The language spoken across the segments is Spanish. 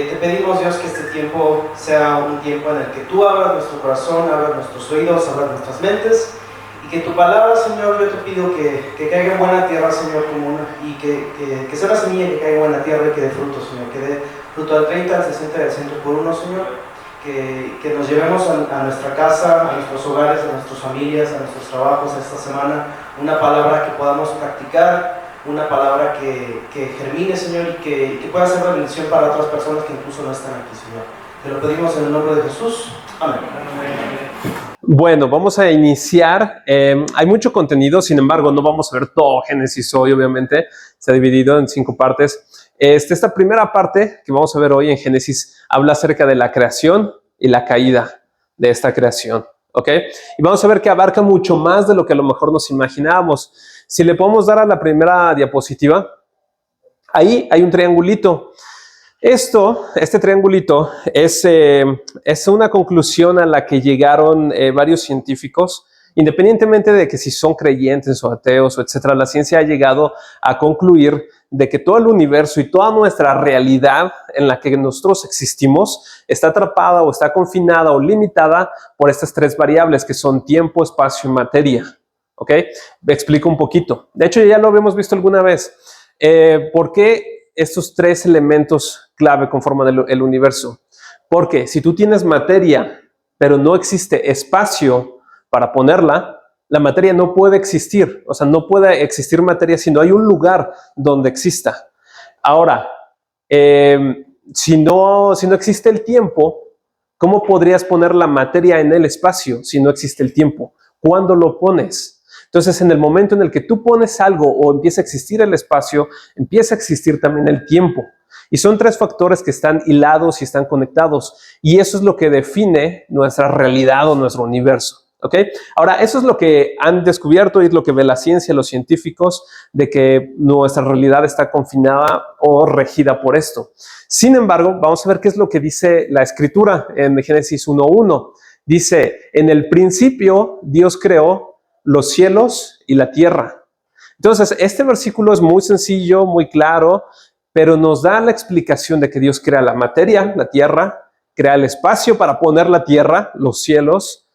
Te pedimos, Dios, que este tiempo sea un tiempo en el que tú abras nuestro corazón, abras nuestros oídos, abras nuestras mentes, y que tu palabra, Señor, yo te pido que caiga en buena tierra, Señor, y que sea una semilla que caiga en buena tierra y que dé fruto, Señor, que dé fruto al 30, al 60 y al 100 por uno, Señor, que nos llevemos a nuestra casa, a nuestros hogares, a nuestras familias, a nuestros trabajos esta semana, una palabra que podamos practicar, una palabra que germine, Señor, y que pueda ser de bendición para otras personas que incluso no están aquí, Señor. Te lo pedimos en el nombre de Jesús. Amén. Bueno, vamos a iniciar. Hay mucho contenido, sin embargo, no vamos a ver todo Génesis hoy, obviamente. Se ha dividido en 5 partes. Esta primera parte que vamos a ver hoy en Génesis habla acerca de la creación y la caída de esta creación. ¿Ok? Y vamos a ver que abarca mucho más de lo que a lo mejor nos imaginábamos. Si le podemos dar a la primera diapositiva, ahí hay un triangulito. Este triangulito es una conclusión a la que llegaron varios científicos, independientemente de que si son creyentes o ateos o etcétera. La ciencia ha llegado a concluir de que todo el universo y toda nuestra realidad en la que nosotros existimos está atrapada o está confinada o limitada por estas 3 variables que son tiempo, espacio y materia. ¿Ok? Me explico un poquito. De hecho, ya lo habíamos visto alguna vez. ¿Por qué estos 3 elementos clave conforman el universo? Porque si tú tienes materia, pero no existe espacio para ponerla, la materia no puede existir. O sea, no puede existir materia si no hay un lugar donde exista. Ahora, si no existe el tiempo, ¿cómo podrías poner la materia en el espacio si no existe el tiempo? ¿Cuándo lo pones? Entonces, en el momento en el que tú pones algo o empieza a existir el espacio, empieza a existir también el tiempo. Y son 3 factores que están hilados y están conectados. Y eso es lo que define nuestra realidad o nuestro universo. ¿Ok? Ahora, eso es lo que han descubierto y es lo que ve la ciencia, los científicos, de que nuestra realidad está confinada o regida por esto. Sin embargo, vamos a ver qué es lo que dice la Escritura en Génesis 1:1. Dice, en el principio Dios creó los cielos y la tierra. Entonces, este versículo es muy sencillo, muy claro, pero nos da la explicación de que Dios crea la materia, la tierra, crea el espacio para poner la tierra, los cielos,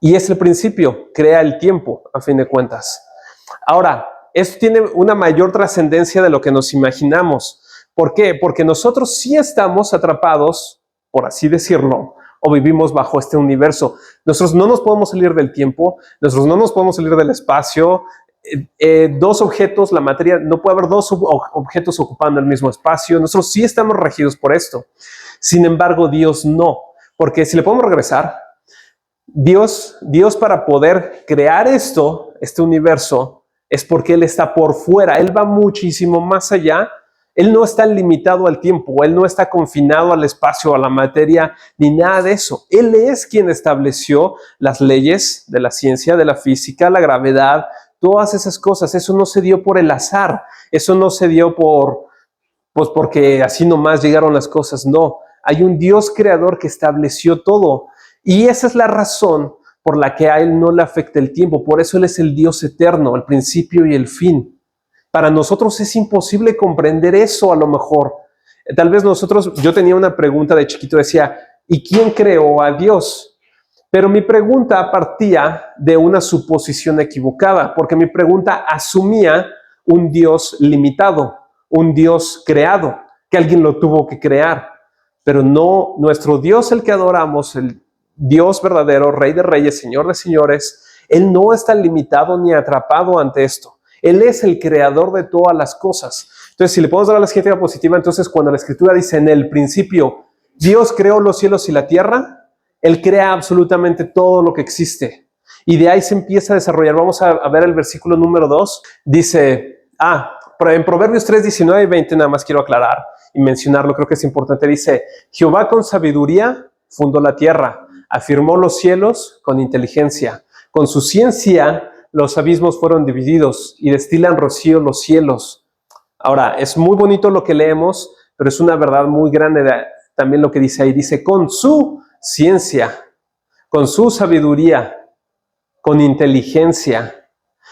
y es el principio, crea el tiempo, a fin de cuentas. Ahora, esto tiene una mayor trascendencia de lo que nos imaginamos. ¿Por qué? Porque nosotros sí estamos atrapados, por así decirlo, o vivimos bajo este universo. Nosotros no nos podemos salir del tiempo, nosotros no nos podemos salir del espacio. 2 objetos, la materia, no puede haber 2 objetos ocupando el mismo espacio. Nosotros sí estamos regidos por esto. Sin embargo, Dios no. Porque si le podemos regresar, Dios para poder crear este universo, es porque Él está por fuera. Él va muchísimo más allá. Él no está limitado al tiempo, Él no está confinado al espacio, a la materia, ni nada de eso. Él es quien estableció las leyes de la ciencia, de la física, la gravedad, todas esas cosas. Eso no se dio por el azar, eso no se dio porque así nomás llegaron las cosas. No, hay un Dios creador que estableció todo. Y esa es la razón por la que a Él no le afecta el tiempo. Por eso Él es el Dios eterno, el principio y el fin. Para nosotros es imposible comprender eso a lo mejor. Tal vez yo tenía una pregunta de chiquito, decía, ¿y quién creó a Dios? Pero mi pregunta partía de una suposición equivocada, porque mi pregunta asumía un Dios limitado, un Dios creado, que alguien lo tuvo que crear. Pero no, nuestro Dios, el que adoramos, el Dios verdadero, Rey de Reyes, Señor de Señores, Él no está limitado ni atrapado ante esto. Él es el creador de todas las cosas. Entonces, si le podemos dar a la siguiente diapositiva, entonces cuando la Escritura dice en el principio, Dios creó los cielos y la tierra, Él crea absolutamente todo lo que existe. Y de ahí se empieza a desarrollar. Vamos a ver el versículo número 2. Dice, en Proverbios 3, 19 y 20, nada más quiero aclarar y mencionarlo, creo que es importante. Dice, Jehová con sabiduría fundó la tierra, afirmó los cielos con inteligencia. Con su ciencia los abismos fueron divididos y destilan rocío los cielos. Ahora, es muy bonito lo que leemos, pero es una verdad muy grande también lo que dice ahí. Dice, con su ciencia, con su sabiduría, con inteligencia.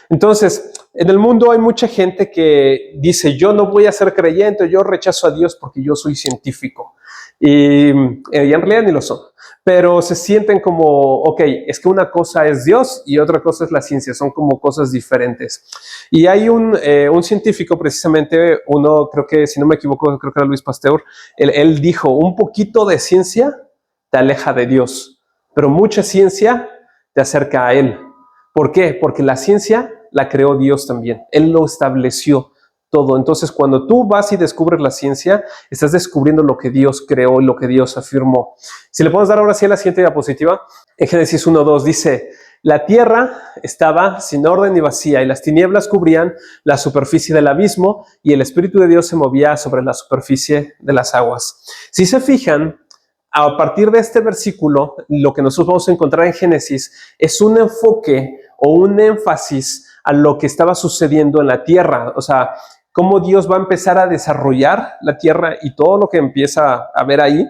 Entonces, En el mundo hay mucha gente que dice, yo no voy a ser creyente, yo rechazo a Dios porque yo soy científico. Y en realidad ni lo son. Pero se sienten como, ok, es que una cosa es Dios y otra cosa es la ciencia, son como cosas diferentes. Y hay un científico, precisamente, uno, creo que, si no me equivoco, creo que era Luis Pasteur, él dijo, un poquito de ciencia te aleja de Dios, pero mucha ciencia te acerca a Él. ¿Por qué? Porque la ciencia la creó Dios también. Él lo estableció todo. Entonces, cuando tú vas y descubres la ciencia, estás descubriendo lo que Dios creó y lo que Dios afirmó. Si le podemos dar ahora sí a la siguiente diapositiva, en Génesis 1:2 dice, la tierra estaba sin orden y vacía, y las tinieblas cubrían la superficie del abismo, y el Espíritu de Dios se movía sobre la superficie de las aguas. Si se fijan, a partir de este versículo, lo que nosotros vamos a encontrar en Génesis es un enfoque o un énfasis a lo que estaba sucediendo en la tierra. O sea, cómo Dios va a empezar a desarrollar la tierra y todo lo que empieza a ver ahí.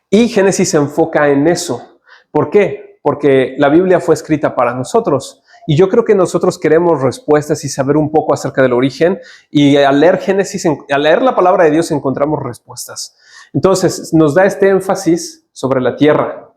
Y Génesis se enfoca en eso. ¿Por qué? Porque la Biblia fue escrita para nosotros. Y yo creo que nosotros queremos respuestas y saber un poco acerca del origen. Y al leer Génesis, al leer la palabra de Dios, encontramos respuestas. Entonces, nos da este énfasis sobre la tierra.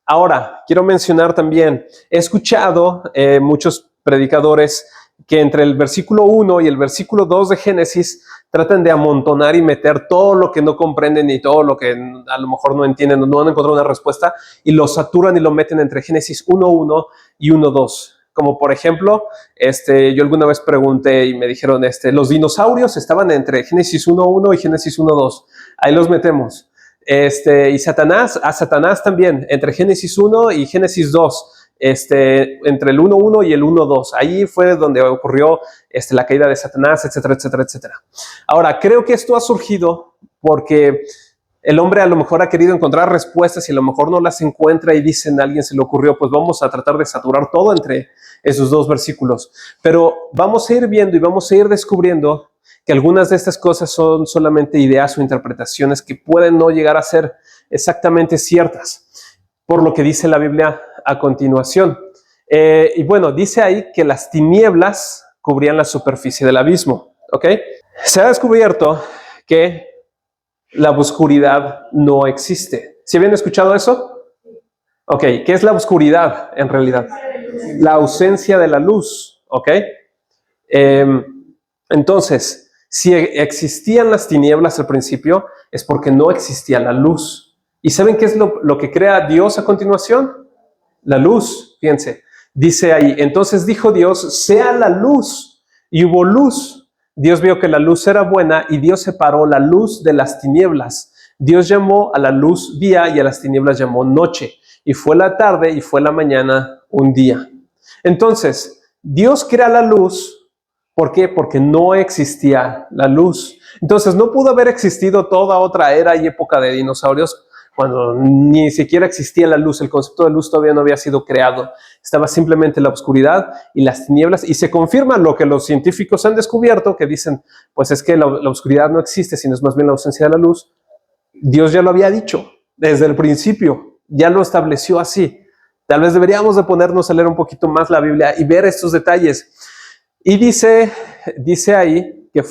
Ahora, quiero mencionar también, he escuchado muchos predicadores que entre el versículo 1 y el versículo 2 de Génesis tratan de amontonar y meter todo lo que no comprenden y todo lo que a lo mejor no entienden, no han encontrado una respuesta, y lo saturan y lo meten entre Génesis 1:1 y 1:2. Como por ejemplo, yo alguna vez pregunté y me dijeron, los dinosaurios estaban entre Génesis 1:1 y Génesis 1:2. Ahí los metemos. Y Satanás también, entre Génesis 1 y Génesis 2. Entre el 1:1 y el 1:2. Ahí fue donde ocurrió la caída de Satanás, etcétera, etcétera, etcétera. Ahora, creo que esto ha surgido porque el hombre a lo mejor ha querido encontrar respuestas y a lo mejor no las encuentra y dicen, a alguien se le ocurrió, pues vamos a tratar de saturar todo entre esos dos versículos. Pero vamos a ir viendo y vamos a ir descubriendo que algunas de estas cosas son solamente ideas o interpretaciones que pueden no llegar a ser exactamente ciertas, por lo que dice la Biblia a continuación. Y bueno, dice ahí que las tinieblas cubrían la superficie del abismo, ¿ok? Se ha descubierto que la oscuridad no existe. ¿Sí habían escuchado eso? Ok, ¿qué es la oscuridad en realidad? La ausencia de la luz, ¿ok? Entonces, si existían las tinieblas al principio, es porque no existía la luz. ¿Y saben qué es lo que crea Dios a continuación? La luz, fíjense. Dice ahí, entonces dijo Dios, sea la luz. Y hubo luz. Dios vio que la luz era buena y Dios separó la luz de las tinieblas. Dios llamó a la luz día y a las tinieblas llamó noche. Y fue la tarde y fue la mañana un día. Entonces, Dios crea la luz. ¿Por qué? Porque no existía la luz. Entonces, no pudo haber existido toda otra era y época de dinosaurios cuando ni siquiera existía la luz. El concepto de luz todavía no había sido creado. Estaba simplemente la oscuridad y las tinieblas. Y se confirma lo que los científicos han descubierto, que dicen, pues es que la oscuridad no existe, sino es más bien la ausencia de la luz. Dios ya lo había dicho desde el principio. Ya lo estableció así. Tal vez deberíamos de ponernos a leer un poquito más la Biblia y ver estos detalles. Y dice ahí que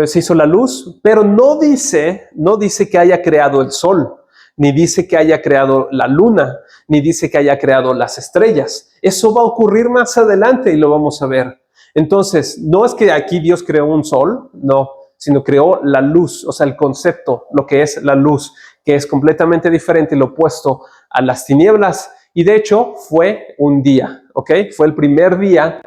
se hizo la luz, pero no dice que haya creado el sol, ni dice que haya creado la luna, ni dice que haya creado las estrellas. Eso va a ocurrir más adelante y lo vamos a ver. Entonces, no es que aquí Dios creó un sol, no, sino creó la luz, o sea, el concepto, lo que es la luz, que es completamente diferente y lo opuesto a las tinieblas. Y de hecho fue un día, ¿ok? Fue el primer día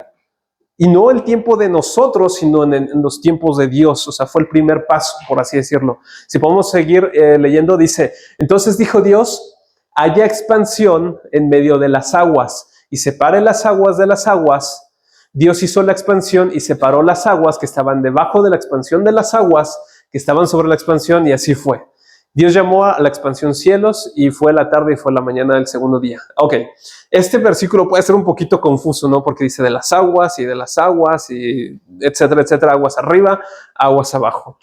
y no el tiempo de nosotros, sino en los tiempos de Dios. O sea, fue el primer paso, por así decirlo. Si podemos seguir leyendo, dice, entonces dijo Dios, haya expansión en medio de las aguas y separe las aguas de las aguas. Dios hizo la expansión y separó las aguas que estaban debajo de la expansión de las aguas que estaban sobre la expansión y así fue. Dios llamó a la expansión cielos y fue la tarde y fue la mañana del segundo día. Ok, este versículo puede ser un poquito confuso, ¿no? Porque dice de las aguas y etcétera, etcétera, aguas arriba, aguas abajo.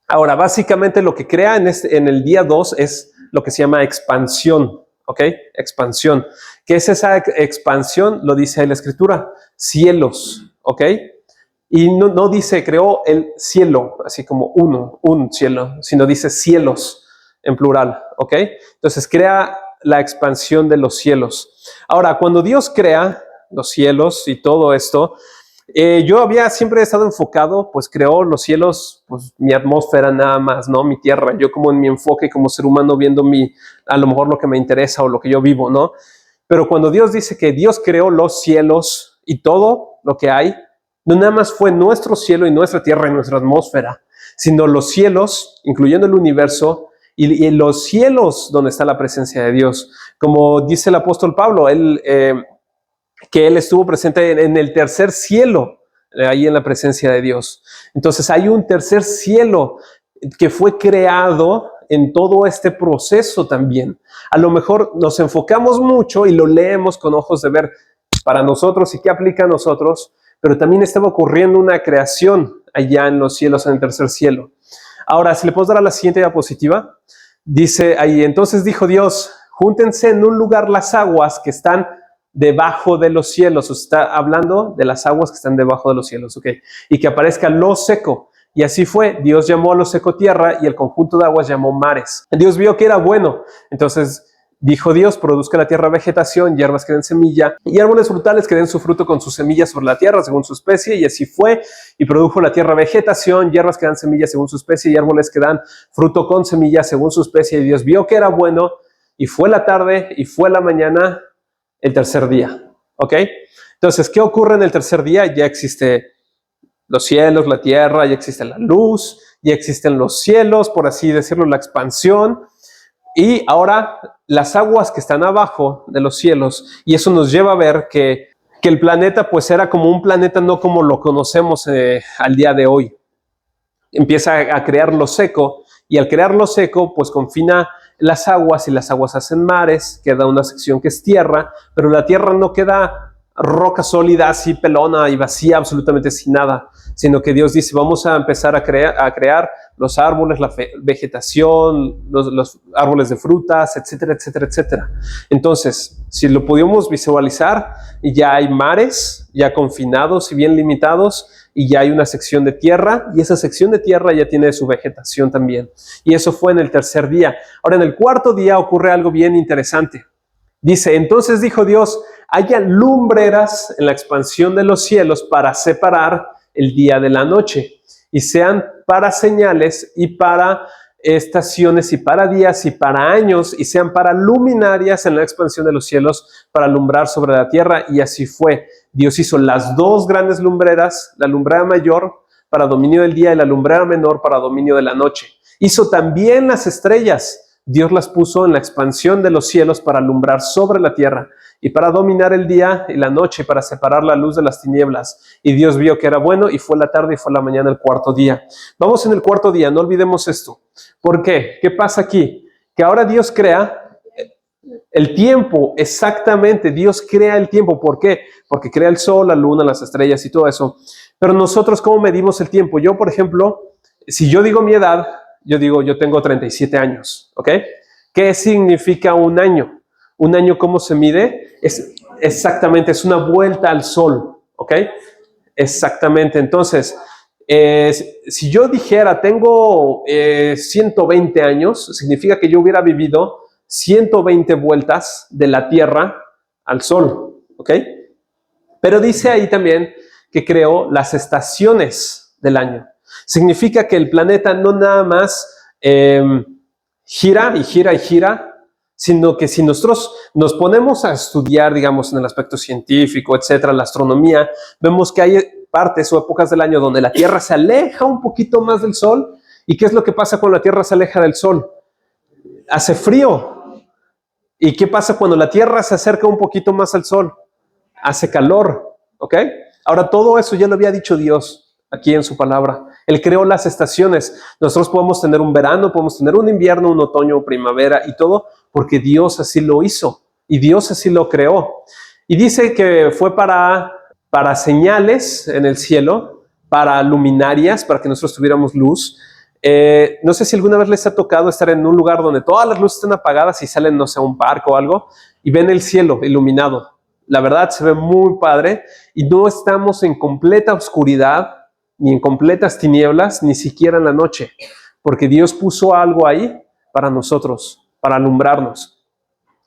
Ahora, básicamente lo que crea en el día 2 es lo que se llama expansión, ¿ok? Expansión. ¿Qué es esa expansión? Lo dice ahí la Escritura, cielos, ¿ok? Y no dice creó el cielo, así como un cielo, sino dice cielos en plural, ¿ok? Entonces crea la expansión de los cielos. Ahora, cuando Dios crea los cielos y todo esto, yo había siempre estado enfocado, pues creó los cielos, pues mi atmósfera nada más, ¿no? Mi tierra, yo como en mi enfoque como ser humano viendo a lo mejor lo que me interesa o lo que yo vivo, ¿no? Pero cuando Dios dice que Dios creó los cielos y todo lo que hay, no nada más fue nuestro cielo y nuestra tierra y nuestra atmósfera, sino los cielos, incluyendo el universo, y los cielos donde está la presencia de Dios. Como dice el apóstol Pablo, que él estuvo presente en el tercer cielo, ahí en la presencia de Dios. Entonces hay un tercer cielo que fue creado en todo este proceso también. A lo mejor nos enfocamos mucho y lo leemos con ojos de ver para nosotros y qué aplica a nosotros, pero también estaba ocurriendo una creación allá en los cielos, en el tercer cielo. Ahora, si le puedo dar a la siguiente diapositiva, dice ahí, entonces dijo Dios, júntense en un lugar las aguas que están debajo de los cielos. O sea, está hablando de las aguas que están debajo de los cielos, ¿ok? Y que aparezca lo seco. Y así fue, Dios llamó a lo seco tierra y el conjunto de aguas llamó mares. Dios vio que era bueno, entonces dijo Dios, produzca la tierra vegetación, hierbas que den semilla y árboles frutales que den su fruto con sus semillas sobre la tierra según su especie. Y así fue, y produjo la tierra vegetación, hierbas que dan semillas según su especie y árboles que dan fruto con semillas según su especie. Y Dios vio que era bueno, y fue la tarde y fue la mañana, el tercer día, ¿ok? Entonces, ¿qué ocurre en el tercer día? Ya existe los cielos, la tierra, ya existe la luz, ya existen los cielos, por así decirlo, la expansión. Y ahora las aguas que están abajo de los cielos, y eso nos lleva a ver que el planeta pues era como un planeta no como lo conocemos al día de hoy. Empieza a crear lo seco, y al crear lo seco pues confina las aguas, y las aguas hacen mares, queda una sección que es tierra, pero la tierra no queda roca sólida, así pelona y vacía, absolutamente sin nada, sino que Dios dice, vamos a empezar a crear los árboles, la vegetación, los árboles de frutas, etcétera, etcétera, etcétera. Entonces, si lo pudimos visualizar, ya hay mares, ya confinados y bien limitados, y ya hay una sección de tierra, y esa sección de tierra ya tiene su vegetación también. Y eso fue en el tercer día. Ahora, en el cuarto día ocurre algo bien interesante. Dice, entonces dijo Dios, haya lumbreras en la expansión de los cielos para separar el día de la noche, y sean para señales y para estaciones y para días y para años, y sean para luminarias en la expansión de los cielos para alumbrar sobre la tierra. Y así fue. Dios hizo las dos grandes lumbreras, la lumbrera mayor para dominio del día y la lumbrera menor para dominio de la noche. Hizo también las estrellas. Dios las puso en la expansión de los cielos para alumbrar sobre la tierra y para dominar el día y la noche, para separar la luz de las tinieblas. Y Dios vio que era bueno, y fue la tarde y fue la mañana el cuarto día. Vamos en el cuarto día, no olvidemos esto. ¿Por qué? ¿Qué pasa aquí? Que ahora Dios crea el tiempo, exactamente. Dios crea el tiempo. ¿Por qué? Porque crea el sol, la luna, las estrellas y todo eso. Pero nosotros, ¿cómo medimos el tiempo? Yo, por ejemplo, si yo digo mi edad, yo digo, yo tengo 37 años, ¿ok? ¿Qué significa un año? Un año, ¿cómo se mide? Exactamente, es una vuelta al sol, ¿ok? Exactamente. Entonces, si yo dijera, tengo 120 años, significa que yo hubiera vivido 120 vueltas de la Tierra al sol, ¿ok? Pero dice ahí también que creó las estaciones del año. Significa que el planeta no nada más gira y gira y gira, sino que si nosotros nos ponemos a estudiar, digamos, en el aspecto científico, etcétera, la astronomía, vemos que hay partes o épocas del año donde la Tierra se aleja un poquito más del Sol. ¿Y qué es lo que pasa cuando la Tierra se aleja del Sol? Hace frío. ¿Y qué pasa cuando la Tierra se acerca un poquito más al Sol? Hace calor, ¿ok? Ahora, todo eso ya lo había dicho Dios aquí en su palabra. Él creó las estaciones. Nosotros podemos tener un verano, podemos tener un invierno, un otoño, primavera y todo, porque Dios así lo hizo y Dios así lo creó. Y dice que fue para señales en el cielo, para luminarias, para que nosotros tuviéramos luz, No sé si alguna vez les ha tocado estar en un lugar donde todas las luces están apagadas y salen, no sé, a un parque o algo y ven el cielo iluminado. La verdad se ve muy padre y no estamos en completa oscuridad, ni en completas tinieblas, ni siquiera en la noche, porque Dios puso algo ahí para nosotros, para alumbrarnos.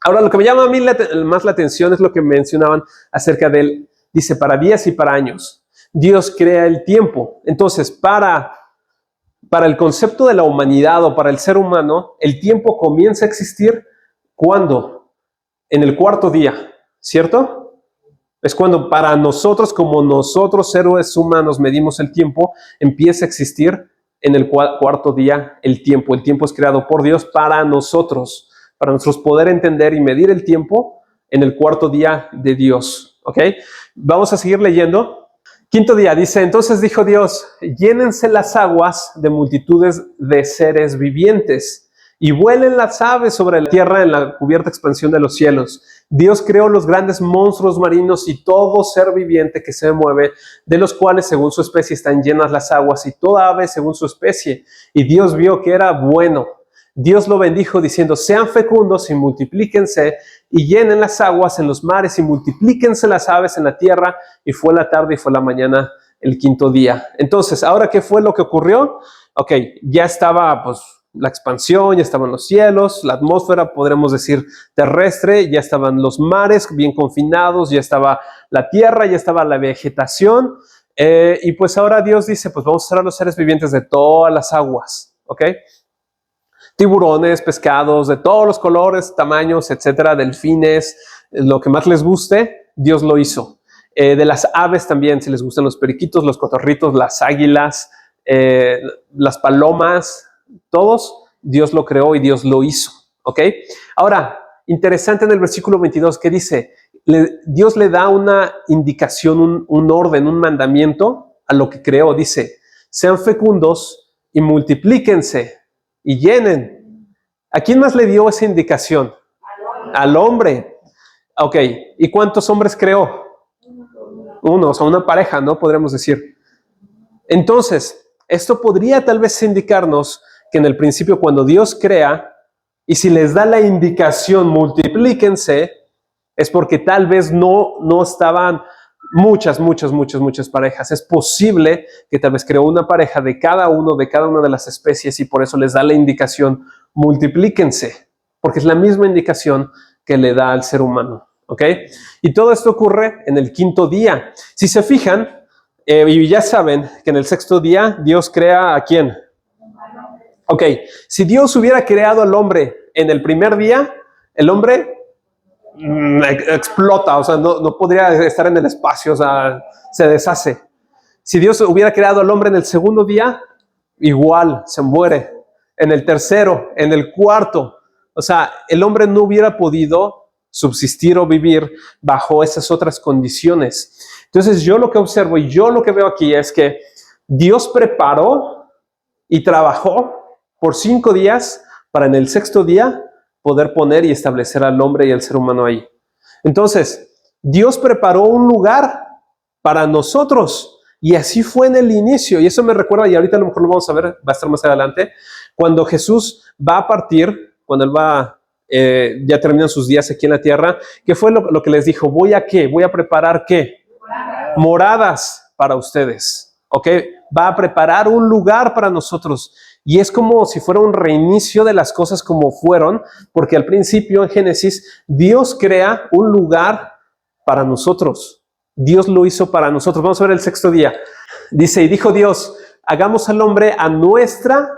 Ahora, lo que me llama a mí más la atención es lo que mencionaban acerca de él. Dice, para días y para años. Dios crea el tiempo. Entonces, para el concepto de la humanidad o para el ser humano, el tiempo comienza a existir ¿cuándo? En el cuarto día, ¿cierto? Es cuando para nosotros, como nosotros seres humanos medimos el tiempo, empieza a existir en el cuarto día el tiempo. El tiempo es creado por Dios para nosotros poder entender y medir el tiempo en el cuarto día de Dios. ¿Ok? Vamos a seguir leyendo. Quinto día, dice, entonces dijo Dios, llénense las aguas de multitudes de seres vivientes y vuelen las aves sobre la tierra en la cubierta expansión de los cielos. Dios creó los grandes monstruos marinos y todo ser viviente que se mueve, de los cuales según su especie están llenas las aguas y toda ave según su especie. Y Dios vio que era bueno. Dios lo bendijo diciendo, sean fecundos y multiplíquense y llenen las aguas en los mares y multiplíquense las aves en la tierra. Y fue la tarde y fue la mañana el quinto día. Entonces, ¿ahora qué fue lo que ocurrió? Ok, ya estaba pues la expansión, ya estaban los cielos, la atmósfera, podremos decir terrestre, ya estaban los mares bien confinados, ya estaba la tierra, ya estaba la vegetación. Y pues ahora Dios dice, pues vamos a hacer a los seres vivientes de todas las aguas, ¿ok? Tiburones, pescados de todos los colores, tamaños, etcétera, delfines, lo que más les guste, Dios lo hizo. De las aves también, si les gustan los periquitos, los cotorritos, las águilas, las palomas, todos, Dios lo creó y Dios lo hizo. ¿Ok? Ahora, interesante en el versículo 22 que dice, Dios le da una indicación, un orden, un mandamiento a lo que creó. Dice, sean fecundos y multiplíquense y llenen. ¿A quién más le dio esa indicación? Al hombre. Ok, ¿y cuántos hombres creó? Uno, o sea, una pareja, ¿no? Podríamos decir. Entonces, esto podría tal vez indicarnos que en el principio cuando Dios crea, y si les da la indicación multiplíquense, es porque tal vez no estaban muchas parejas. Es posible que tal vez creó una pareja de cada una de las especies y por eso les da la indicación multiplíquense, porque es la misma indicación que le da al ser humano. ¿Ok? Y todo esto ocurre en el quinto día. Si se fijan, y ya saben que en el sexto día Dios crea ¿a quién? Ok, si Dios hubiera creado al hombre en el primer día, el hombre explota, o sea, no podría estar en el espacio, o sea, se deshace. Si Dios hubiera creado al hombre en el segundo día, igual, se muere. En el tercero, en el cuarto, o sea, el hombre no hubiera podido subsistir o vivir bajo esas otras condiciones. Entonces, yo lo que observo y yo lo que veo aquí es que Dios preparó y trabajó por 5 días para en el sexto día poder poner y establecer al hombre y al ser humano ahí. Entonces, Dios preparó un lugar para nosotros y así fue en el inicio. Y eso me recuerda, y ahorita a lo mejor lo vamos a ver, va a estar más adelante, cuando Jesús va a partir, cuando Él va, ya terminan sus días aquí en la tierra, ¿qué fue lo que les dijo? ¿Voy a qué? Voy a preparar ¿qué? Moradas para ustedes. ¿Ok? Va a preparar un lugar para nosotros. Y es como si fuera un reinicio de las cosas como fueron, porque al principio en Génesis, Dios crea un lugar para nosotros. Dios lo hizo para nosotros. Vamos a ver el sexto día. Dice, y dijo Dios, hagamos al hombre a nuestra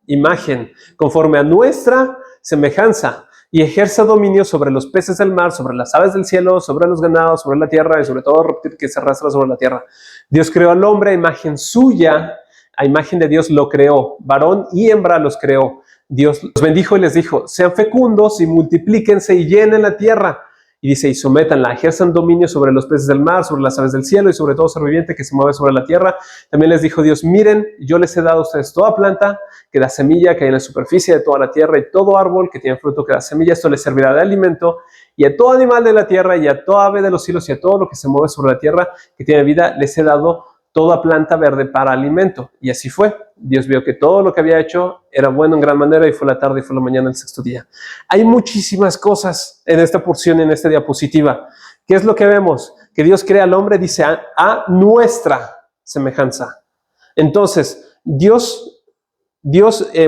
imagen, conforme a nuestra semejanza, y ejerza dominio sobre los peces del mar, sobre las aves del cielo, sobre los ganados, sobre la tierra y sobre todo reptil que se arrastra sobre la tierra. Dios creó al hombre a imagen suya, a imagen de Dios lo creó, varón y hembra los creó. Dios los bendijo y les dijo, sean fecundos y multiplíquense y llenen la tierra. Y dice, y sométanla, ejerzan dominio sobre los peces del mar, sobre las aves del cielo y sobre todo ser viviente que se mueve sobre la tierra. También les dijo Dios, miren, yo les he dado a ustedes toda planta que da semilla, que hay en la superficie de toda la tierra, y todo árbol que tiene fruto que da semilla. Esto les servirá de alimento. Y a todo animal de la tierra, y a toda ave de los cielos, y a todo lo que se mueve sobre la tierra que tiene vida, les he dado toda planta verde para alimento. Y así fue. Dios vio que todo lo que había hecho era bueno en gran manera y fue la tarde y fue la mañana el sexto día. Hay muchísimas cosas en esta porción, en esta diapositiva. ¿Qué es lo que vemos? Que Dios crea al hombre, dice, a nuestra semejanza. Entonces, Dios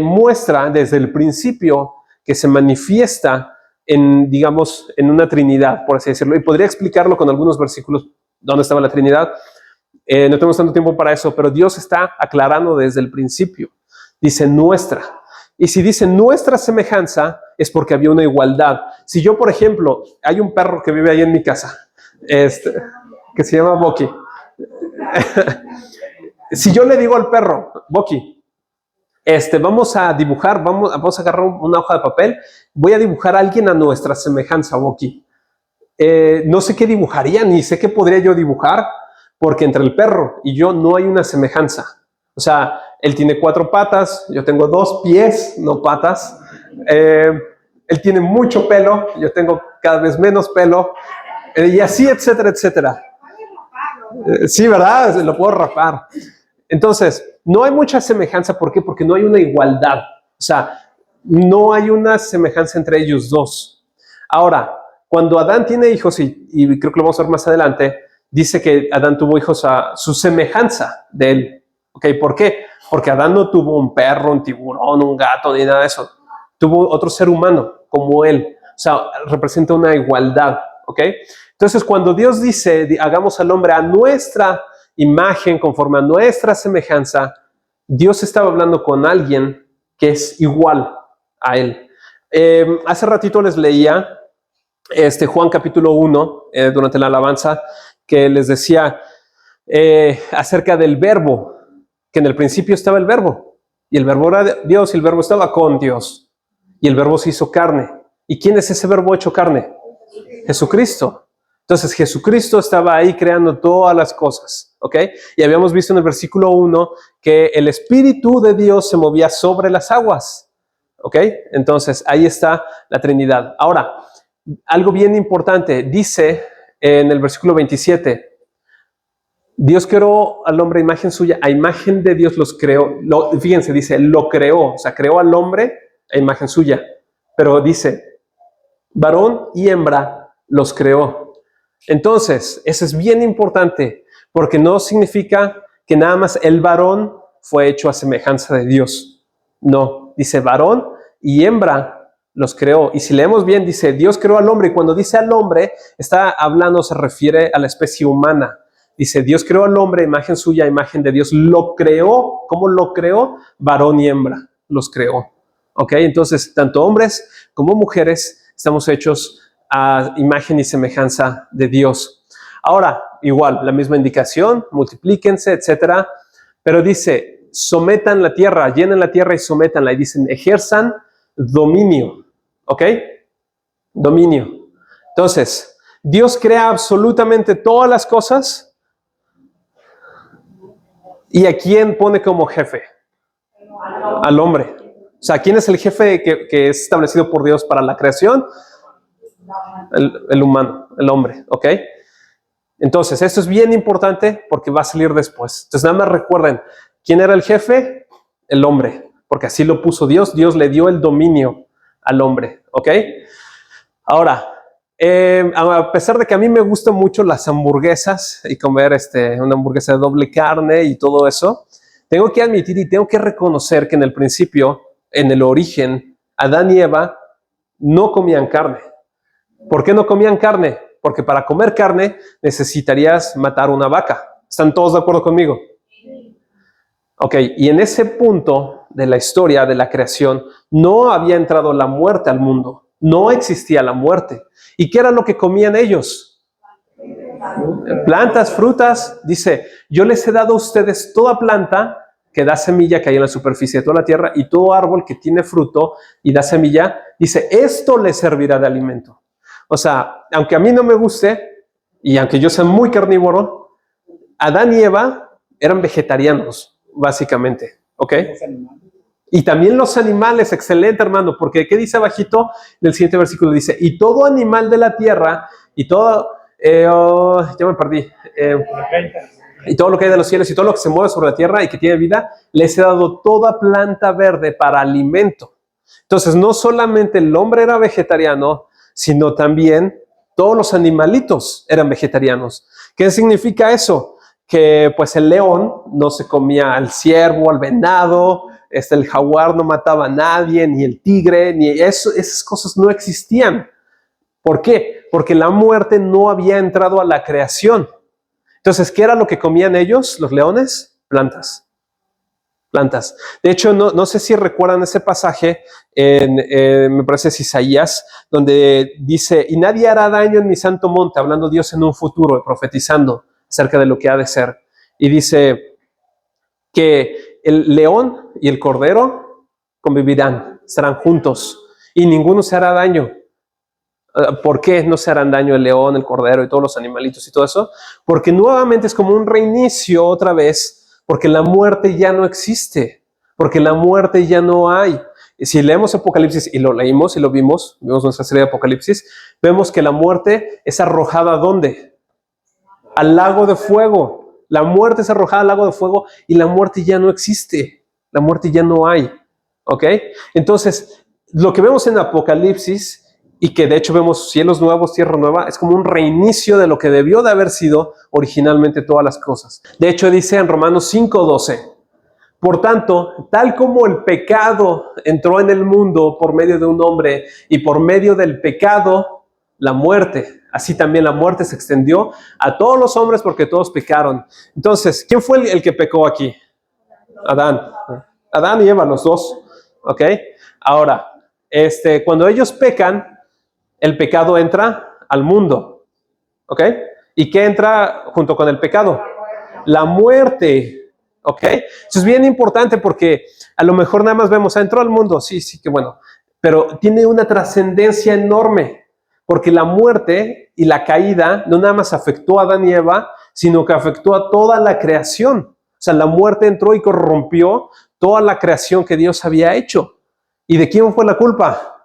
muestra desde el principio que se manifiesta en, digamos, en una Trinidad, por así decirlo. Y podría explicarlo con algunos versículos dónde estaba la Trinidad. No tenemos tanto tiempo para eso, pero Dios está aclarando desde el principio. Dice nuestra. Y si dice nuestra semejanza, es porque había una igualdad. Si yo, por ejemplo, hay un perro que vive ahí en mi casa, que se llama Bucky. Si yo le digo al perro, Bucky, vamos a dibujar, vamos a agarrar una hoja de papel, voy a dibujar a alguien a nuestra semejanza, Bucky. No sé qué dibujaría, ni sé qué podría yo dibujar, porque entre el perro y yo no hay una semejanza. O sea, él tiene 4 patas, yo tengo 2 pies, no patas. Él tiene mucho pelo, yo tengo cada vez menos pelo. Y así, etcétera, etcétera. Sí, ¿verdad? Lo puedo rapar. Entonces, no hay mucha semejanza. ¿Por qué? Porque no hay una igualdad. O sea, no hay una semejanza entre ellos dos. Ahora, cuando Adán tiene hijos, y creo que lo vamos a ver más adelante, dice que Adán tuvo hijos a su semejanza de él. ¿Ok? ¿Por qué? Porque Adán no tuvo un perro, un tiburón, un gato, ni nada de eso. Tuvo otro ser humano como él. O sea, representa una igualdad. ¿Ok? Entonces, cuando Dios dice, hagamos al hombre a nuestra imagen, conforme a nuestra semejanza, Dios estaba hablando con alguien que es igual a él. Hace ratito les leía Juan capítulo 1, durante la alabanza, que les decía acerca del verbo, que en el principio estaba el verbo, y el verbo era Dios, y el verbo estaba con Dios, y el verbo se hizo carne. ¿Y quién es ese verbo hecho carne? Jesucristo. Entonces Jesucristo estaba ahí creando todas las cosas, ¿ok? Y habíamos visto en el versículo 1 que el Espíritu de Dios se movía sobre las aguas, ¿ok? Entonces ahí está la Trinidad. Ahora, algo bien importante, dice en el versículo 27, Dios creó al hombre a imagen suya, a imagen de Dios los creó. Fíjense, dice, lo creó, o sea, creó al hombre a imagen suya, pero dice, varón y hembra los creó. Entonces, eso es bien importante, porque no significa que nada más el varón fue hecho a semejanza de Dios. No, dice varón y hembra los creó. Y si leemos bien, dice Dios creó al hombre, y cuando dice al hombre, está hablando, se refiere a la especie humana. Dice Dios creó al hombre, imagen suya, imagen de Dios, lo creó. ¿Cómo lo creó? Varón y hembra los creó. ¿Ok? Entonces, tanto hombres como mujeres estamos hechos a imagen y semejanza de Dios. Ahora, igual, la misma indicación, multiplíquense, etcétera, pero dice, sometan la tierra, llenen la tierra y sométanla, y dicen, ejerzan dominio, ¿ok? Dominio. Entonces, Dios crea absolutamente todas las cosas, ¿y a quién pone como jefe? Al hombre. O sea, ¿quién es el jefe que es establecido por Dios para la creación? El humano, el hombre, ¿ok? Entonces, esto es bien importante porque va a salir después. Entonces, nada más recuerden, ¿quién era el jefe? El hombre, porque así lo puso Dios. Dios le dio el dominio al hombre, ¿ok? Ahora, a pesar de que a mí me gustan mucho las hamburguesas y comer una hamburguesa de doble carne y todo eso, tengo que admitir y tengo que reconocer que en el principio, en el origen, Adán y Eva no comían carne. ¿Por qué no comían carne? Porque para comer carne necesitarías matar una vaca. ¿Están todos de acuerdo conmigo? Ok, y en ese punto de la historia de la creación no había entrado la muerte al mundo. No existía la muerte. ¿Y qué era lo que comían ellos? Plantas, frutas. Dice, yo les he dado a ustedes toda planta que da semilla que hay en la superficie de toda la tierra, y todo árbol que tiene fruto y da semilla. Dice, esto les servirá de alimento. O sea, aunque a mí no me guste, y aunque yo sea muy carnívoro, Adán y Eva eran vegetarianos, básicamente, ¿ok? Y también los animales, excelente, hermano, porque ¿qué dice abajito? En el siguiente versículo dice, y todo animal de la tierra, y todo, ya me perdí, y todo lo que hay de los cielos y todo lo que se mueve sobre la tierra y que tiene vida, les he dado toda planta verde para alimento. Entonces, no solamente el hombre era vegetariano, sino también todos los animalitos eran vegetarianos. ¿Qué significa eso? Que pues el león no se comía al ciervo, al venado, el jaguar no mataba a nadie, ni el tigre, ni eso, esas cosas no existían. ¿Por qué? Porque la muerte no había entrado a la creación. Entonces, ¿qué era lo que comían ellos, los leones? Plantas. Plantas. De hecho, no sé si recuerdan ese pasaje me parece es Isaías, donde dice, y nadie hará daño en mi santo monte, hablando Dios en un futuro, profetizando acerca de lo que ha de ser. Y dice que el león y el cordero convivirán, estarán juntos, y ninguno se hará daño. ¿Por qué no se harán daño el león, el cordero y todos los animalitos y todo eso? Porque nuevamente es como un reinicio otra vez, porque la muerte ya no existe, porque la muerte ya no hay. Si leemos Apocalipsis, y lo leímos y lo vimos nuestra serie de Apocalipsis, vemos que la muerte es arrojada ¿a dónde? Al lago de fuego. La muerte es arrojada al lago de fuego y la muerte ya no existe. La muerte ya no hay. ¿Ok? Entonces, lo que vemos en Apocalipsis, y que de hecho vemos cielos nuevos, tierra nueva, es como un reinicio de lo que debió de haber sido originalmente todas las cosas. De hecho, dice en Romanos 5:12, por tanto, tal como el pecado entró en el mundo por medio de un hombre y por medio del pecado la muerte, así también la muerte se extendió a todos los hombres porque todos pecaron. Entonces, ¿quién fue el que pecó aquí? Adán. Adán y Eva, los dos. ¿Ok? Ahora, cuando ellos pecan, el pecado entra al mundo. ¿Ok? ¿Y qué entra junto con el pecado? La muerte. ¿Ok? Eso es bien importante porque a lo mejor nada más vemos, entró al mundo, sí, qué bueno, pero tiene una trascendencia enorme porque la muerte y la caída no nada más afectó a Adán y Eva, sino que afectó a toda la creación. O sea, la muerte entró y corrompió toda la creación que Dios había hecho. ¿Y de quién fue la culpa?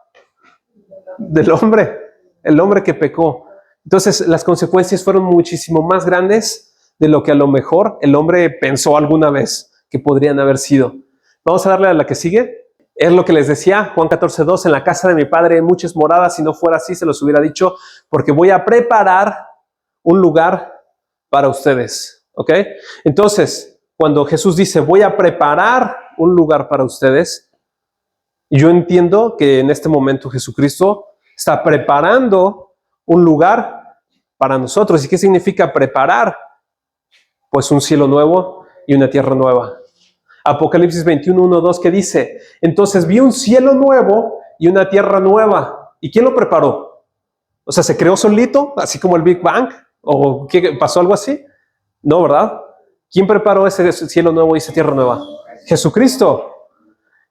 Del hombre, el hombre que pecó. Entonces, las consecuencias fueron muchísimo más grandes de lo que a lo mejor el hombre pensó alguna vez que podrían haber sido. Vamos a darle a la que sigue. Es lo que les decía, Juan 14:2, en la casa de mi padre hay muchas moradas, si no fuera así se los hubiera dicho, porque voy a preparar un lugar para ustedes. ¿Ok? Entonces, cuando Jesús dice, voy a preparar un lugar para ustedes, yo entiendo que en este momento Jesucristo está preparando un lugar para nosotros. ¿Y qué significa preparar? Pues un cielo nuevo y una tierra nueva. Apocalipsis 21:1-2 que dice, entonces vi un cielo nuevo y una tierra nueva. ¿Y quién lo preparó? O sea, ¿se creó solito, así como el Big Bang? ¿O qué pasó algo así? No, ¿verdad? ¿Quién preparó ese cielo nuevo y esa tierra nueva? Jesucristo.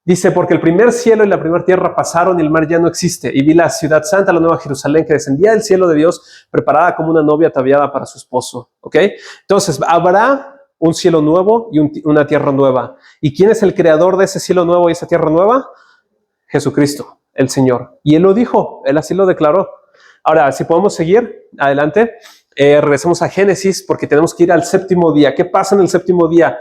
Dice, porque el primer cielo y la primera tierra pasaron y el mar ya no existe. Y vi la ciudad santa, la nueva Jerusalén, que descendía del cielo de Dios, preparada como una novia ataviada para su esposo. ¿Ok? Entonces, habrá un cielo nuevo y una tierra nueva. ¿Y quién es el creador de ese cielo nuevo y esa tierra nueva? Jesucristo, el Señor. Y Él lo dijo, Él así lo declaró. Ahora, si podemos seguir adelante, regresemos a Génesis porque tenemos que ir al séptimo día. ¿Qué pasa en el séptimo día?